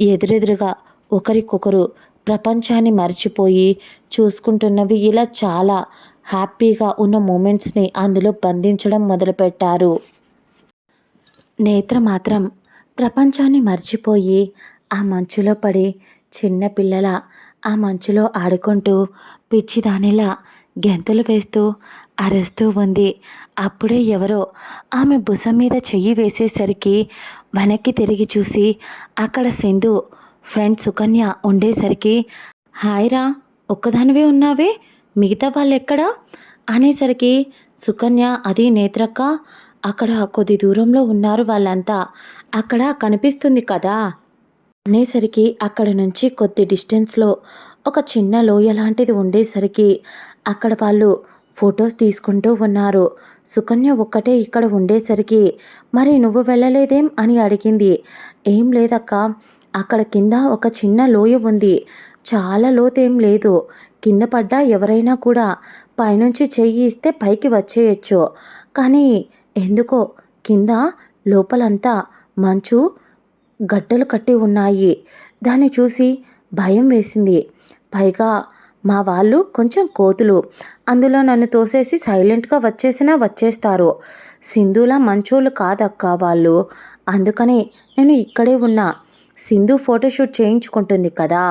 ఎదురెదురుగా ఒకరికొకరు ప్రపంచాన్ని మర్చిపోయి చూసుకుంటున్నవి ఇలా చాలా హ్యాపీగా ఉన్న మూమెంట్స్‌ని అందులో బంధించడం మొదలుపెట్టారు. నేత్ర మాత్రం ప్రపంచాన్ని మర్చిపోయి ఆ మంచులో పడి చిన్న పిల్లల ఆ మంచులో ఆడుకుంటూ పిచ్చిదానిలా గెంతులు వేస్తూ అరుస్తూ ఉంది. అప్పుడే ఎవరో ఆమె భుజం మీద చెయ్యి వేసేసరికి వెనక్కి తిరిగి చూసి అక్కడ సింధు ఫ్రెండ్ సుకన్య ఉండేసరికి హాయ్ రా, ఒక్కదానివే ఉన్నావే, మిగతా వాళ్ళెక్కడా అనేసరికి సుకన్య అది నేత్రక్క అక్కడ కొద్ది దూరంలో ఉన్నారు వాళ్ళంతా, అక్కడ కనిపిస్తుంది కదా అనేసరికి అక్కడ నుంచి కొద్ది డిస్టెన్స్‌లో ఒక చిన్న లోయ లాంటిది ఉండేసరికి అక్కడ వాళ్ళు ఫోటోస్ తీసుకుంటూ ఉన్నారు. సుకన్య ఒక్కటే ఇక్కడ ఉండేసరికి మరి నువ్వు వెళ్ళలేదేం అని అడిగింది. ఏం లేదక్కా, అక్కడ కింద ఒక చిన్న లోయ ఉంది. చాలా లోతేం లేదు. కింద పడ్డా ఎవరైనా కూడా పైనుంచి చెయ్యి ఇస్తే పైకి వచ్చేయొచ్చు. కానీ ఎందుకో కింద లోపలంతా మంచు గడ్డలు కట్టి ఉన్నాయి. దాన్ని చూసి భయం వేసింది. పైగా మా వాళ్ళు కొంచెం కోతులు. అందులో నన్ను తోసేసి సైలెంట్‌గా వచ్చేసినా వచ్చేస్తారు. సింధులా మంచోళ్ళు కాదక్కా వాళ్ళు. అందుకనే నేను ఇక్కడే ఉన్నా. సింధు ఫోటోషూట్ చేయించుకుంటుంది కదా!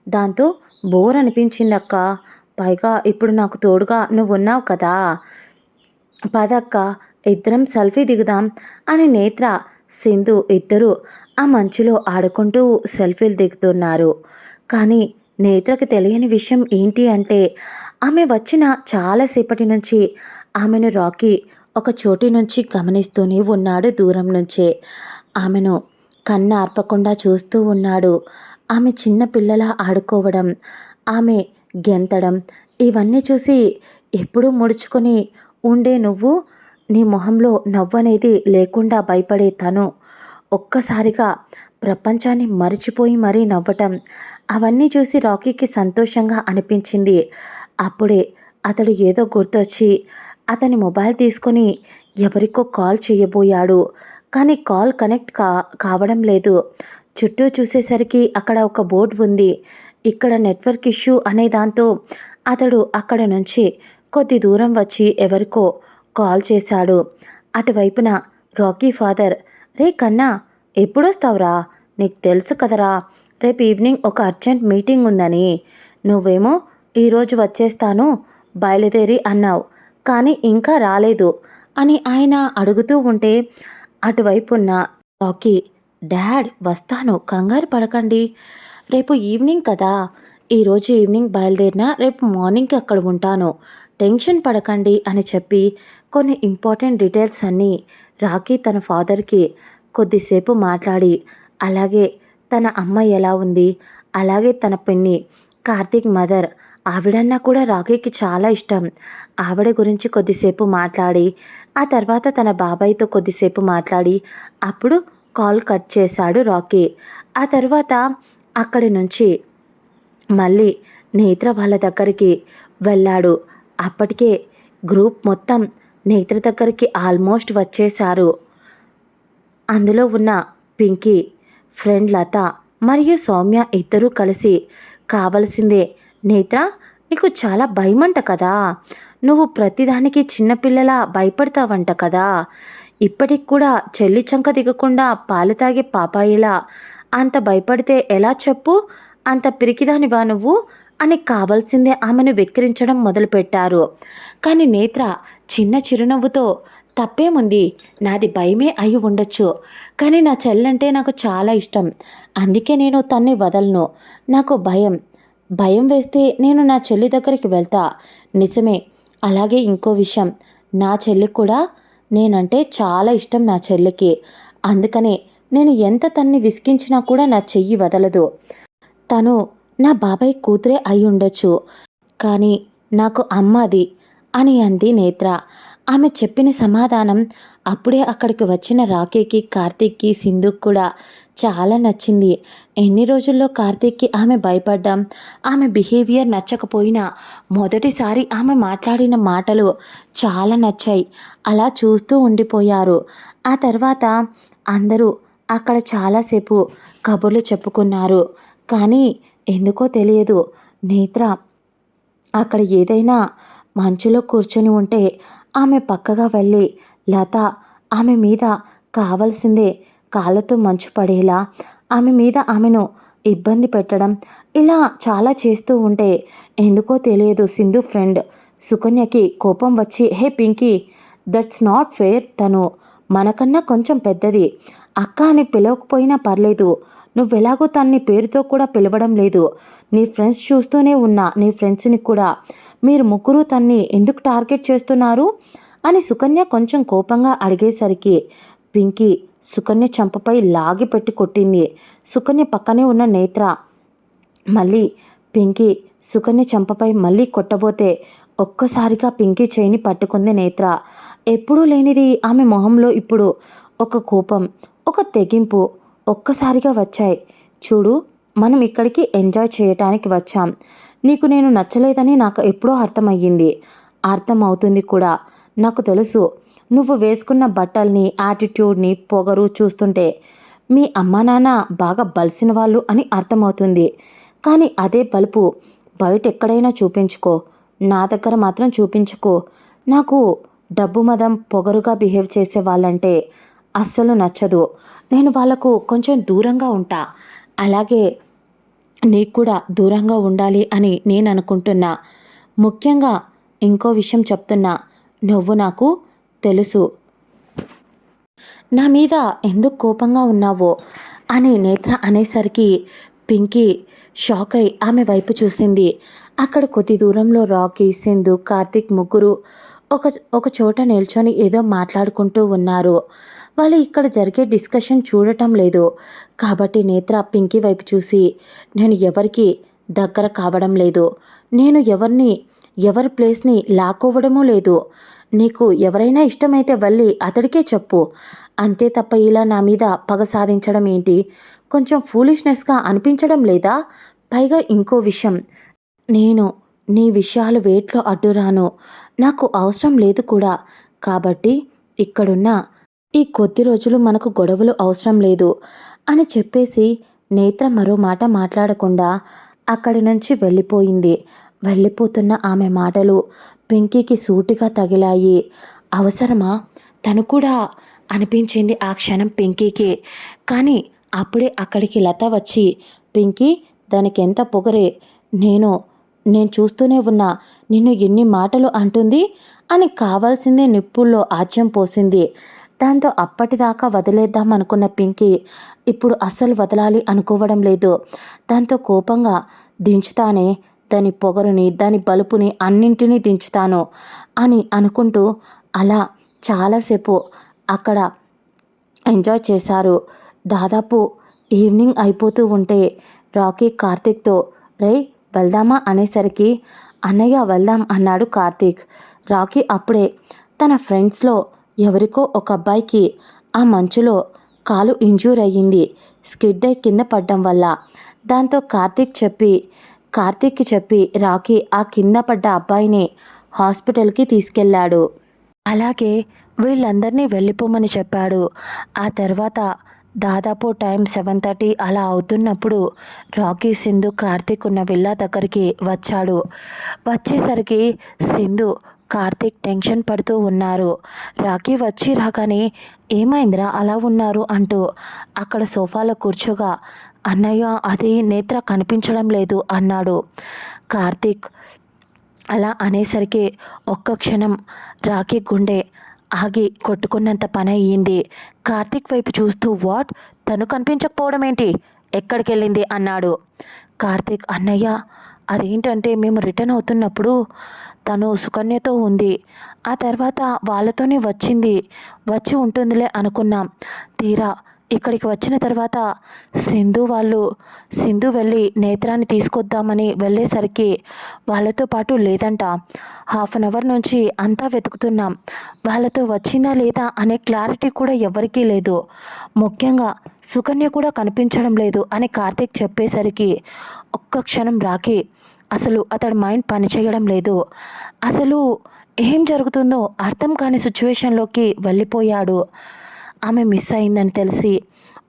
దాంతో బోర్ అనిపించిందక్కా. పైగా ఇప్పుడు నాకు తోడుగా నువ్వున్నావు కదా! పదక్కా ఇద్దరం సెల్ఫీ దిగుదాం అని నేత్ర, సింధు ఇద్దరూ ఆ మంచులో ఆడుకుంటూ సెల్ఫీలు దిగుతున్నారు. కానీ నేత్రకి తెలియని విషయం ఏంటి అంటే ఆమె వచ్చిన చాలాసేపటి నుంచి ఆమెను రాకీ ఒక చోటి నుంచి గమనిస్తూనే ఉన్నాడు దూరం నుంచే. ఆమెను కన్నార్పకుండా చూస్తూ ఉన్నాడు. ఆమె చిన్న పిల్లలా ఆడుకోవడం, ఆమె గెంతడం ఇవన్నీ చూసి ఎప్పుడూ ముడుచుకొని ఉండే నువ్వు నీ మొహంలో నవ్వనేది లేకుండా భయపడే తను ఒక్కసారిగా ప్రపంచాన్ని మరిచిపోయి మరీ నవ్వటం అవన్నీ చూసి రాకీకి సంతోషంగా అనిపించింది. అప్పుడే అతడు ఏదో గుర్తొచ్చి అతని మొబైల్ తీసుకొని ఎవరికో కాల్ చేయబోయాడు. కానీ కాల్ కనెక్ట్ కావడం లేదు. చుట్టూ చూసేసరికి అక్కడ ఒక బోర్డ్ ఉంది. ఇక్కడ నెట్వర్క్ ఇష్యూ అనే దాంతో అతడు అక్కడ నుంచి కొద్ది దూరం వచ్చి ఎవరికో కాల్ చేశాడు. అటువైపున రాకీ ఫాదర్, రే కన్నా, ఎప్పుడొస్తావురా, నీకు తెలుసు కదరా రేపు ఈవినింగ్ ఒక అర్జెంట్ మీటింగ్ ఉందని. నువ్వేమో ఈరోజు వచ్చేస్తాను బయలుదేరి అన్నావు, కానీ ఇంకా రాలేదు అని ఆయన అడుగుతూ ఉంటే అటువైపున్న రాకీ, డాడ్ వస్తాను కంగారు పడకండి, రేపు ఈవినింగ్ కదా, ఈరోజు ఈవినింగ్ బయలుదేరినా రేపు మార్నింగ్కి అక్కడ ఉంటాను, టెన్షన్ పడకండి అని చెప్పి కొన్ని ఇంపార్టెంట్ డీటెయిల్స్ అన్నీ రాకీ తన ఫాదర్కి కొద్దిసేపు మాట్లాడి, అలాగే తన అమ్మ ఎలా ఉంది, అలాగే తన పిన్ని కార్తీక్ మదర్ ఆవిడన్నా కూడా రాకీకి చాలా ఇష్టం. ఆవిడ గురించి కొద్దిసేపు మాట్లాడి ఆ తర్వాత తన బాబాయ్తో కొద్దిసేపు మాట్లాడి అప్పుడు కాల్ కట్ చేశాడు రాకీ. ఆ తర్వాత అక్కడి నుంచి మళ్ళీ నేత్ర వాళ్ళ దగ్గరికి వెళ్ళాడు. అప్పటికే గ్రూప్ మొత్తం నేత్ర దగ్గరికి ఆల్మోస్ట్ వచ్చేశారు. అందులో ఉన్న పింకీ, ఫ్రెండ్ లత మరియు సౌమ్య ఇద్దరూ కలిసి కావలసిందే నేత్ర, నీకు చాలా భయమంట కదా, నువ్వు ప్రతిదానికి చిన్నపిల్లలా భయపడతావంట కదా, ఇప్పటికి కూడా చెల్లి చంక దిగకుండా పాలు తాగే పాపాయిలా అంత భయపడితే ఎలా చెప్పు, అంత పిరికిదానివా నువ్వు అని కావాల్సిందే ఆమెను వెక్కిరించడం మొదలుపెట్టారు. కానీ నేత్ర చిన్న చిరునవ్వుతో తప్పేముంది? నాది భయమే అయి ఉండొచ్చు. కానీ నా చెల్లంటే నాకు చాలా ఇష్టం. అందుకే నేను తన్ని వదలను. నాకు భయం. భయం వేస్తే నేను నా చెల్లి దగ్గరికి వెళ్తా. నిజమే. అలాగే ఇంకో విషయం, నా చెల్లికి కూడా నేనంటే చాలా ఇష్టం నా చెల్లికి. అందుకనే నేను ఎంత తన్ని విసిగించినా కూడా నా చెయ్యి వదలదు. తను నా బాబాయ్ కూతురే అయ్యుండొచ్చు. కానీ నాకు అమ్మ అది అని అంది నేత్ర. ఆమె చెప్పిన సమాధానం అప్పుడే అక్కడికి వచ్చిన రాఖీకి, కార్తీక్‌కి, సింధుకి కూడా చాలా నచ్చింది. ఎన్ని రోజుల్లో కార్తీక్‌కి ఆమె భయపడ్డం, ఆమె బిహేవియర్ నచ్చకపోయినా మొదటిసారి ఆమె మాట్లాడిన మాటలు చాలా నచ్చాయి. అలా చూస్తూ ఉండిపోయారు. ఆ తర్వాత అందరూ అక్కడ చాలాసేపు కబుర్లు చెప్పుకున్నారు. కానీ ఎందుకో తెలియదు, నేత్ర అక్కడ ఏదైనా మంచులో కూర్చొని ఉంటే ఆమె పక్కగా వెళ్ళి లత ఆమె మీద కావలసిందే కాళ్ళతో మంచు పడేలా ఆమె మీద ఆమెను ఇబ్బంది పెట్టడం, ఇలా చాలా చేస్తూ ఉంటే ఎందుకో తెలియదు సింధు ఫ్రెండ్ సుకన్యకి కోపం వచ్చి, హే పింకీ, దట్స్ నాట్ ఫేర్. తను మనకన్నా కొంచెం పెద్దది. అక్క అని పిలవకపోయినా పర్లేదు. నువ్వెలాగో తన్ని పేరుతో కూడా పిలవడం లేదు. నీ ఫ్రెండ్స్ చూస్తూనే ఉన్నా, నీ ఫ్రెండ్స్ని కూడా. మీరు ముగ్గురు తన్ని ఎందుకు టార్గెట్ చేస్తున్నారు అని సుకన్య కొంచెం కోపంగా అడిగేసరికి పింకీ సుకన్య చంపపై లాగి పెట్టి కొట్టింది. సుకన్య పక్కనే ఉన్న నేత్ర మళ్ళీ పింకీ సుకన్య చంపపై మళ్ళీ కొట్టబోతే ఒక్కసారిగా పింకీ చేయిని పట్టుకుంది నేత్ర. ఎప్పుడూ లేనిది ఆమె మొహంలో ఇప్పుడు ఒక కోపం, ఒక తెగింపు ఒక్కసారిగా వచ్చాయి. చూడు, మనం ఇక్కడికి ఎంజాయ్ చేయటానికి వచ్చాం. నీకు నేను నచ్చలేదని నాకు ఎప్పుడో అర్థమయ్యింది. అర్థమవుతుంది కూడా. నాకు తెలుసు, నువ్వు వేసుకున్న బట్టల్ని, యాటిట్యూడ్ని, పొగరు చూస్తుంటే మీ అమ్మా నాన్న బాగా బలిసిన వాళ్ళు అని అర్థమవుతుంది. కానీ అదే బలుపు బయట ఎక్కడైనా చూపించుకో, నా దగ్గర మాత్రం చూపించుకో. నాకు డబ్బు మదం, పొగరుగా బిహేవ్ చేసే వాళ్ళంటే అస్సలు నచ్చదు. నేను వాళ్ళకు కొంచెం దూరంగా ఉంటా. అలాగే నీకు కూడా దూరంగా ఉండాలి అని నేను అనుకుంటున్నా. ముఖ్యంగా ఇంకో విషయం చెప్తున్నా, నువ్వు నాకు తెలుసు నా మీద ఎందుకు కోపంగా ఉన్నావో అని నేత్ర అనేసరికి పింకీ షాక్ అయి ఆమె వైపు చూసింది. అక్కడ కొద్ది దూరంలో రాకీ, సింధు, కార్తీక్ ముగ్గురు ఒక ఒక చోట నిల్చొని ఏదో మాట్లాడుకుంటూ ఉన్నారు. వాళ్ళు ఇక్కడ జరిగే డిస్కషన్ చూడటం లేదు. కాబట్టి నేత్ర పింకీ వైపు చూసి, నేను ఎవరికి దగ్గర కావడం లేదు. నేను ఎవరి ప్లేస్ని లాక్కోవడమూ లేదు. నీకు ఎవరైనా ఇష్టమైతే వెళ్ళి అతడికే చెప్పు. అంతే తప్ప ఇలా నా మీద పగ సాధించడం ఏంటి? కొంచెం ఫూలిష్నెస్గా అనిపించడం లేదా? పైగా ఇంకో విషయం, నేను నీ విషయాలు వేట్లో అడ్డురాను. నాకు అవసరం లేదు కూడా. కాబట్టి ఇక్కడున్న ఈ కొద్ది రోజులు మనకు గొడవలు అవసరం లేదు అని చెప్పేసి నేత్ర మరో మాట మాట్లాడకుండా అక్కడి నుంచి వెళ్ళిపోయింది. వెళ్ళిపోతున్న ఆమె మాటలు పింకీకి సూటిగా తగిలాయి. అవసరమా? తను కూడా అనిపించింది ఆ క్షణం పింకీకి. కానీ అప్పుడే అక్కడికి లత వచ్చి, పింకీ, దానికి ఎంత పొగరే, నేను చూస్తూనే ఉన్నా, నిన్ను ఎన్ని మాటలు అంటుంది అని కావాల్సిందే నిప్పుల్లో ఆజ్యం పోసింది. దాంతో అప్పటిదాకా వదిలేద్దాం అనుకున్న పింకీ ఇప్పుడు అస్సలు వదలాలి అనుకోవడం లేదు. దాంతో కోపంగా, దించుతానే దాని పొగరుని, దాని బలుపుని, అన్నింటినీ దించుతాను అని అనుకుంటూ అలా చాలాసేపు అక్కడ ఎంజాయ్ చేశారు. దాదాపు ఈవినింగ్ అయిపోతూ ఉంటే రాకీ కార్తీక్తో, రేయ్ వెళ్దామా అనేసరికి, అన్నయ్య వెళ్దాం అన్నాడు కార్తీక్. రాకీ అప్పుడే తన ఫ్రెండ్స్లో ఎవరికో ఒక అబ్బాయికి ఆ మంచులో కాలు ఇంజ్యూర్ అయ్యింది, స్కిడ్ అయి కింద పడ్డం వల్ల. దాంతో కార్తీక్కి చెప్పి రాకీ ఆ కింద పడ్డ అబ్బాయిని హాస్పిటల్కి తీసుకెళ్ళాడు. అలాగే వీళ్ళందరినీ వెళ్ళిపోమని చెప్పాడు. ఆ తర్వాత దాదాపు టైం 7:30 అలా అవుతున్నప్పుడు రాకీ, సింధు, కార్తీక్ ఉన్న విల్లా దగ్గరికి వచ్చాడు. వచ్చేసరికి సింధు, కార్తీక్ టెన్షన్ పడుతూ ఉన్నారు. రాకీ వచ్చి రాగానే, ఏమైందిరా అలా ఉన్నారు అంటూ అక్కడ సోఫాలో కూర్చోగా, అన్నయ్య అది నేత్ర కనిపించడం లేదు అన్నాడు. కార్తీక్ అలా అనేసరికి ఒక్క క్షణం రాకీ గుండె ఆగి కొట్టుకున్నంత పని అయ్యింది. కార్తీక్ వైపు చూస్తూ వాట్, తను కనిపించకపోవడం ఏంటి, ఎక్కడికెళ్ళింది అన్నాడు. కార్తీక్ అన్నయ్య, అదేంటంటే మేము రిటర్న్ అవుతున్నప్పుడు తను సుకన్యతో ఉంది. ఆ తర్వాత వాళ్ళతోనే వచ్చి ఉంటుందిలే అనుకున్నాం. తీరా ఇక్కడికి వచ్చిన తర్వాత సింధు వెళ్ళి నేత్రాన్ని తీసుకొద్దామని వెళ్ళేసరికి వాళ్ళతో పాటు లేదంట. 1/2 అవర్ నుంచి అంతా వెతుకుతున్నాం. వాళ్ళతో వచ్చిందా లేదా అనే క్లారిటీ కూడా ఎవరికీ లేదు. ముఖ్యంగా సుకన్య కూడా కనిపించడం లేదు అని కార్తీక్ చెప్పేసరికి ఒక్క క్షణం రాకి అసలు అతడి మైండ్ పనిచేయడం లేదు. అసలు ఏం జరుగుతుందో అర్థం కాని సిచ్యువేషన్లోకి వెళ్ళిపోయాడు. ఆమె మిస్ అయిందని తెలిసి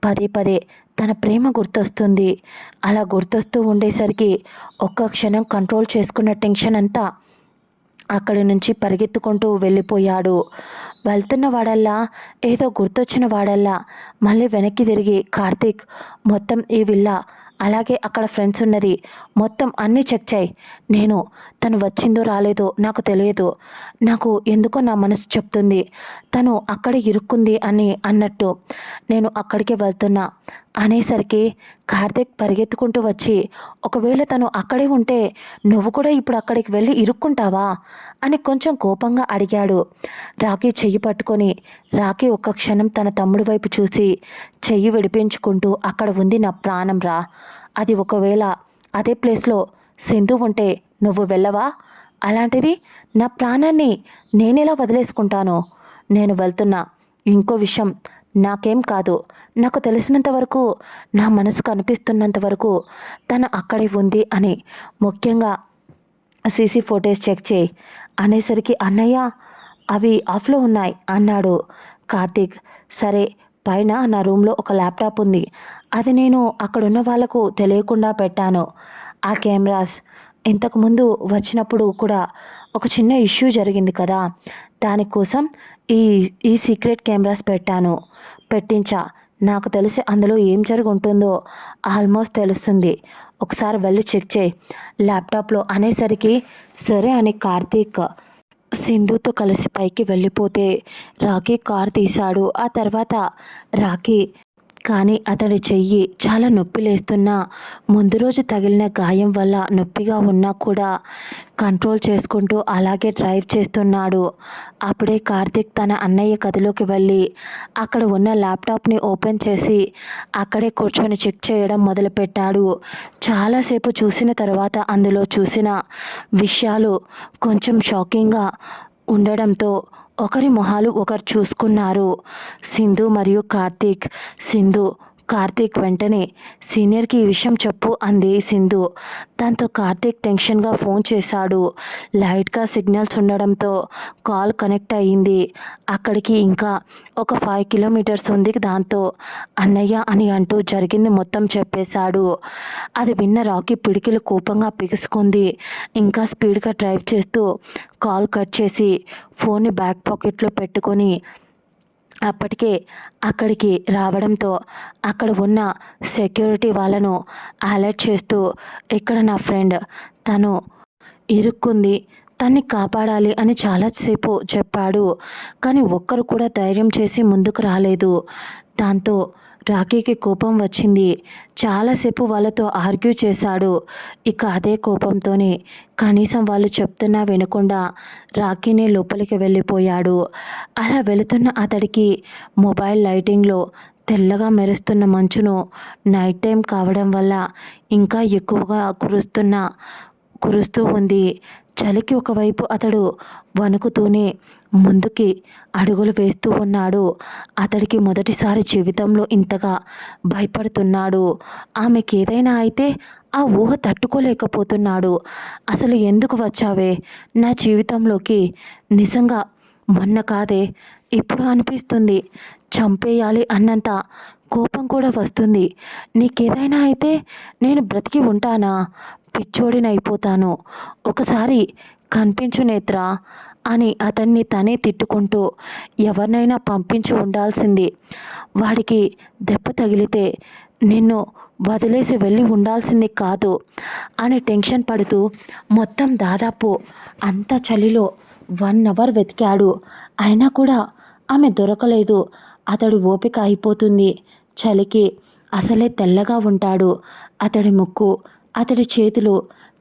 పదే పదే తన ప్రేమ గుర్తొస్తుంది. అలా గుర్తొస్తూ ఉండేసరికి ఒక్క క్షణం కంట్రోల్ చేసుకున్న టెన్షన్ అంతా అక్కడి నుంచి పరిగెత్తుకుంటూ వెళ్ళిపోయాడు. వెళ్తున్న వాడల్లా, ఏదో గుర్తొచ్చిన వాడల్లా మళ్ళీ వెనక్కి తిరిగి కార్తీక్, మొత్తం ఈ విల్లా, అలాగే అక్కడ ఫ్రెండ్స్ ఉన్నది మొత్తం అన్నీ చెక్ చేయి. తను వచ్చిందో రాలేదో నాకు తెలియదు. నాకు ఎందుకో నా మనసు చెప్తుంది తను అక్కడే ఇరుక్కుంది అని అన్నట్టు. నేను అక్కడికే వెళ్తున్నా అనేసరికి కార్తీక్ పరిగెత్తుకుంటూ వచ్చి, ఒకవేళ తను అక్కడే ఉంటే నువ్వు కూడా ఇప్పుడు అక్కడికి వెళ్ళి ఇరుక్కుంటావా అని కొంచెం కోపంగా అడిగాడు. రాకీ చెయ్యి పట్టుకొని రాకీ ఒక్క క్షణం తన తమ్ముడి వైపు చూసి చెయ్యి విడిపించుకుంటూ, అక్కడ ఉంది నా ప్రాణం రా, అది ఒకవేళ అదే ప్లేస్లో సింధు ఉంటే నువ్వు వెళ్ళవా? అలాంటిది నా ప్రాణాన్ని నేనెలా వదిలేసుకుంటాను? నేను వెళ్తున్నా. ఇంకో విషయం, నాకేం కాదు, నాకు తెలిసినంత వరకు, నా మనసుకు అనిపిస్తున్నంత వరకు తను అక్కడే ఉంది అని. ముఖ్యంగా సీసీ ఫోటేజ్ చెక్ చేయి అనేసరికి అన్నయ్య అవి ఆఫ్లో ఉన్నాయి అన్నాడు కార్తీక్. సరే, పైన నా రూమ్లో ఒక ల్యాప్టాప్ ఉంది, అది నేను అక్కడున్న వాళ్ళకు తెలియకుండా పెట్టాను. ఆ కెమెరాస్ ఇంతకుముందు వచ్చినప్పుడు కూడా ఒక చిన్న ఇష్యూ జరిగింది కదా, దానికోసం ఈ ఈ సీక్రెట్ కెమెరాస్ పెట్టించా. నాకు తెలిసి అందులో ఏం జరిగి ఉంటుందో ఆల్మోస్ట్ తెలుస్తుంది. ఒకసారి వెళ్ళి చెక్ చేయి ల్యాప్టాప్లో అనేసరికి సరే అని కార్తీక్ సింధుతో కలిసి పైకి వెళ్ళిపోతే రాకీ కార్ తీశాడు. ఆ తర్వాత రాకీ కానీ అతడి చెయ్యి చాలా నొప్పి లేస్తున్నా, ముందు రోజు తగిలిన గాయం వల్ల నొప్పిగా ఉన్నా కూడా కంట్రోల్ చేసుకుంటూ అలాగే డ్రైవ్ చేస్తున్నాడు. అప్పుడే కార్తీక్ తన అన్నయ్య గదిలోకి వెళ్ళి అక్కడ ఉన్న ల్యాప్టాప్ని ఓపెన్ చేసి అక్కడే కూర్చొని చెక్ చేయడం మొదలుపెట్టాడు. చాలాసేపు చూసిన తర్వాత అందులో చూసిన విషయాలు కొంచెం షాకింగ్గా ఉండడంతో ఒకరి మొహాలు ఒకరు చూసుకున్నారు, సింధు మరియు కార్తీక్. కార్తీక్ వెంటనే సీనియర్కి ఈ విషయం చెప్పు అంది సింధు. దాంతో కార్తీక్ టెన్షన్గా ఫోన్ చేశాడు. లైట్గా సిగ్నల్స్ ఉండడంతో కాల్ కనెక్ట్ అయ్యింది. అక్కడికి ఇంకా ఒక 5 కిలోమీటర్స్ ఉంది. దాంతో అన్నయ్య అని అంటూ జరిగింది మొత్తం చెప్పేశాడు. అది విన్న రాకీ పిడికిలు కోపంగా పిగుసుకుంది. ఇంకా స్పీడ్గా డ్రైవ్ చేస్తూ కాల్ కట్ చేసి ఫోన్ని బ్యాక్ పాకెట్లో పెట్టుకొని అప్పటికే అక్కడికి రావడంతో అక్కడ ఉన్న సెక్యూరిటీ వాళ్ళను అలర్ట్ చేస్తూ, ఇక్కడ నా ఫ్రెండ్, తను ఇరుక్కుంది, తన్ని కాపాడాలి అని చాలాసేపు చెప్పాడు. కానీ ఒక్కరు కూడా ధైర్యం చేసి ముందుకు రాలేదు. దాంతో రాకీకి కోపం వచ్చింది. చాలాసేపు వాళ్ళతో ఆర్గ్యూ చేశాడు. ఇక అదే కోపంతోనే కనీసం వాళ్ళు చెప్తున్నా వినకుండా రాకీని లోపలికి వెళ్ళిపోయాడు. అలా వెళుతున్న అతడికి మొబైల్ లైటింగ్లో తెల్లగా మెరుస్తున్న మంచును నైట్ టైం కావడం వల్ల ఇంకా ఎక్కువగా కురుస్తూ ఉంది. చలికి ఒకవైపు అతడు వణుకుతూనే ముందుకి అడుగులు వేస్తూ ఉన్నాడు. అతడికి మొదటిసారి జీవితంలో ఇంతగా భయపడుతున్నాడు. ఆమెకేదైనా అయితే ఆ ఊహ తట్టుకోలేకపోతున్నాడు. అసలు ఎందుకు వచ్చావే నా జీవితంలోకి? నిజంగా మొన్న కాదే, ఇప్పుడు అనిపిస్తుంది. చంపేయాలి అన్నంత కోపం కూడా వస్తుంది. నీకేదైనా అయితే నేను బ్రతికి ఉంటానా? పిచ్చోడినైపోతాను. ఒకసారి కనిపించు నేత్రా అని అతన్ని తనే తిట్టుకుంటూ, ఎవరినైనా పంపించి ఉండాల్సింది. వాడికి దెబ్బ తగిలితే నిన్ను వదిలేసి వెళ్ళి ఉండాల్సింది కాదు అని టెన్షన్ పడుతూ మొత్తం దాదాపు అంత చలిలో 1 అవర్ వెతికాడు. అయినా కూడా ఆమె దొరకలేదు. అతడి ఓపిక అయిపోతుంది. చలికి అసలే తెల్లగా ఉంటాడు. అతడి ముక్కు, అతడి చేతులు,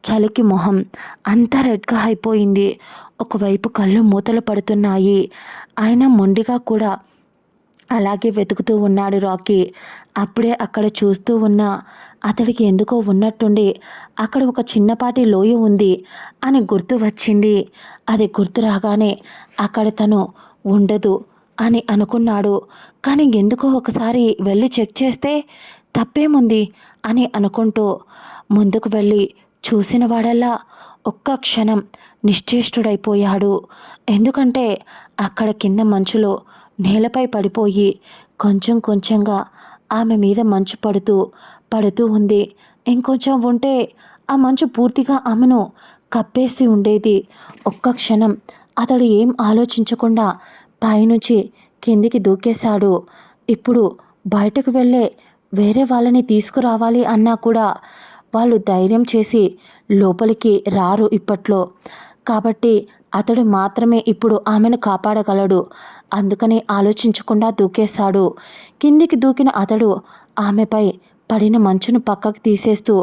చలికి మొహం అంతా రెడ్గా అయిపోయింది. ఒకవైపు కళ్ళు మూతలు పడుతున్నాయి. అయినా మొండిగా కూడా అలాగే వెతుకుతూ ఉన్నాడు రాకీ. అప్పుడే అక్కడ చూస్తూ ఉన్న అతడికి ఎందుకో ఉన్నట్టుండి అక్కడ ఒక చిన్నపాటి లోయ ఉంది అని గుర్తు వచ్చింది. అది గుర్తు రాగానే అక్కడ తను ఉండదు అని అనుకున్నాడు. కానీ ఎందుకో ఒకసారి వెళ్ళి చెక్ చేస్తే తప్పేముంది అని అనుకుంటూ ముందుకు వెళ్ళి చూసిన వాడల్లా ఒక్క క్షణం నిశ్చేష్టుడైపోయాడు. ఎందుకంటే అక్కడ కింద మంచులో నేలపై పడిపోయి కొంచెం కొంచెంగా ఆమె మీద మంచు పడుతూ ఉంది. ఇంకొంచెం ఉంటే ఆ మంచు పూర్తిగా ఆమెను కప్పేసి ఉండేది. ఒక్క క్షణం అతడు ఏం ఆలోచించకుండా పైనుంచి కిందికి దూకేశాడు. ఇప్పుడు బయటకు వెళ్ళే వేరే వాళ్ళని తీసుకురావాలి అన్నా కూడా వాళ్ళు ధైర్యం చేసి లోపలికి రారు ఇప్పట్లో. కాబట్టి అతడు మాత్రమే ఇప్పుడు ఆమెను కాపాడగలడు. అందుకని ఆలోచించకుండా దూకేశాడు. కిందికి దూకిన అతడు ఆమెపై పడిన మంచును పక్కకు తీసేస్తూ,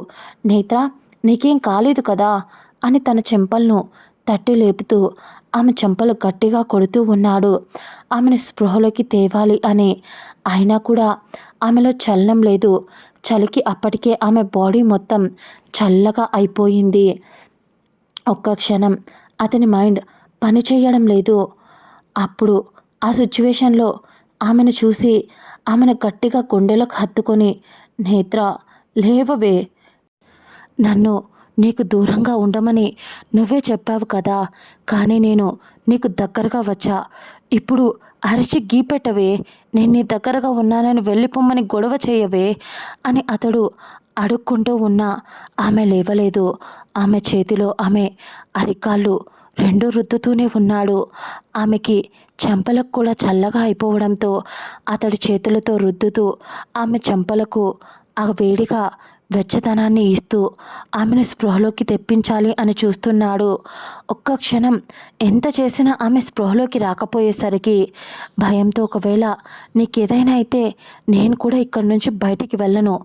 నేత్ర, నీకేం కాలేదు కదా అని తన చెంపలను తట్టి లేపుతూ ఆమె చెంపలు గట్టిగా కొడుతూ ఉన్నాడు. ఆమెను స్పృహలోకి తేవాలి అని. అయినా కూడా ఆమెలో చలనం లేదు. చలికి అప్పటికే ఆమె బాడీ మొత్తం చల్లగా అయిపోయింది. ఒక్క క్షణం అతని మైండ్ పని చేయడం లేదు. అప్పుడు ఆ సిచ్యువేషన్లో ఆమెను చూసి ఆమెను గట్టిగా గుండెలకు హత్తుకొని, నేత్ర, లేవవే, నన్ను నీకు దూరంగా ఉండమని నువ్వే చెప్పావు కదా, కానీ నేను నీకు దగ్గరగా వచ్చా. ఇప్పుడు అరిచి గీపెట్టవే, నేను నీ దగ్గరగా ఉన్నానని వెళ్ళిపోమ్మని గొడవ చేయవే అని అతడు అడుక్కుంటూ ఉన్నా ఆమె లేవలేదు. ఆమె చేతిలో ఆమె అరికాళ్ళు రెండూ రుద్దుతూనే ఉన్నాడు. ఆమెకి చెంపలకు కూడా చల్లగా అయిపోవడంతో అతడి చేతులతో రుద్దుతూ ఆమె చెంపలకు ఆ వేడిగా వెచ్చదనాన్ని ఇస్తూ ఆమెను స్పృహలోకి తెప్పించాలి అని చూస్తున్నాడు. ఒక్క క్షణం ఎంత చేసినా ఆమె స్పృహలోకి రాకపోయేసరికి భయంతో, ఒకవేళ నీకేదైనా అయితే నేను కూడా ఇక్కడి నుంచి బయటికి వెళ్ళను,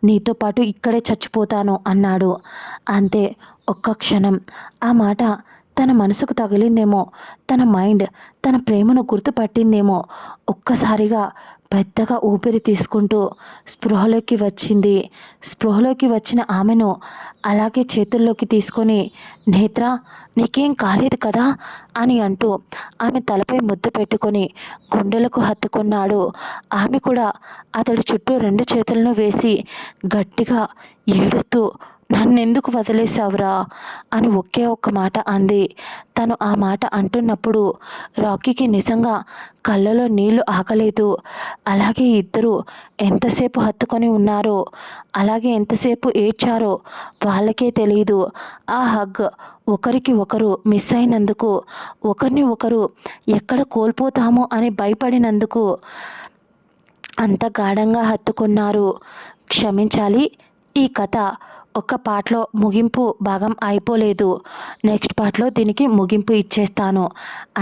నీతో పాటు ఇక్కడే చచ్చిపోతాను అన్నాడు. అంతే. ఒక్క క్షణం ఆ మాట తన మనసుకు తగిలిందేమో, తన మైండ్ తన ప్రేమను గుర్తుపట్టిందేమో. ఒక్కసారిగా పెద్దగా ఊపిరి తీసుకుంటూ స్పృహలోకి వచ్చింది. స్పృహలోకి వచ్చిన ఆమెను అలాగే చేతుల్లోకి తీసుకొని, నేత్ర, నీకేం కాలేదు కదా అని అంటూ ఆమె తలపై ముద్దు పెట్టుకొని గుండెలకు హత్తుకున్నాడు. ఆమె కూడా అతడి చుట్టూ 2 చేతులను వేసి గట్టిగా ఏడుస్తూ, నన్నెందుకు వదిలేశావురా అని ఒకే ఒక్క మాట అంది. తను ఆ మాట అంటున్నప్పుడు రాకీకి నిజంగా కళ్ళలో నీళ్లు ఆగలేదు. అలాగే ఇద్దరు ఎంతసేపు హత్తుకొని ఉన్నారో, అలాగే ఎంతసేపు ఏడ్చారో వాళ్ళకే తెలియదు. ఆ హగ్ ఒకరికి ఒకరు మిస్ అయినందుకు, ఒకరిని ఒకరు ఎక్కడ కోల్పోతామో అని భయపడినందుకు అంత గాఢంగా హత్తుకున్నారు. క్షమించాలి, ఈ కథ ఒక్క పార్ట్లో ముగింపు భాగం అయిపోలేదు. నెక్స్ట్ పార్ట్లో దీనికి ముగింపు ఇచ్చేస్తాను.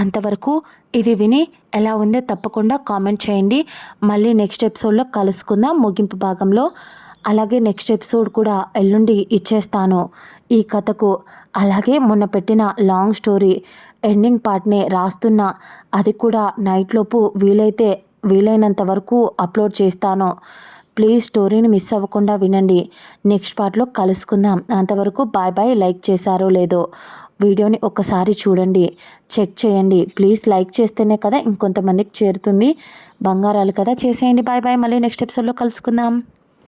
అంతవరకు ఇది విని ఎలా ఉందో తప్పకుండా కామెంట్ చేయండి. మళ్ళీ నెక్స్ట్ ఎపిసోడ్లో కలుసుకుందాం ముగింపు భాగంలో. అలాగే నెక్స్ట్ ఎపిసోడ్ కూడా ఎల్లుండి ఇచ్చేస్తాను ఈ కథకు. అలాగే మొన్న పెట్టిన లాంగ్ స్టోరీ ఎండింగ్ పార్ట్నే రాస్తున్నా, అది కూడా నైట్లోపు వీలైనంత వరకు అప్లోడ్ చేస్తాను. ప్లీజ్ స్టోరీని మిస్ అవ్వకుండా వినండి. నెక్స్ట్ పార్ట్లో కలుసుకుందాం. అంతవరకు బాయ్ బాయ్. లైక్ చేశారో లేదో వీడియోని ఒక్కసారి చూడండి, చెక్ చేయండి. ప్లీజ్ లైక్ చేస్తేనే కదా ఇంకొంతమందికి చేరుతుంది. బంగారాలు కదా, చేసేయండి. Bye bye. మళ్ళీ నెక్స్ట్ ఎపిసోడ్లో కలుసుకుందాం.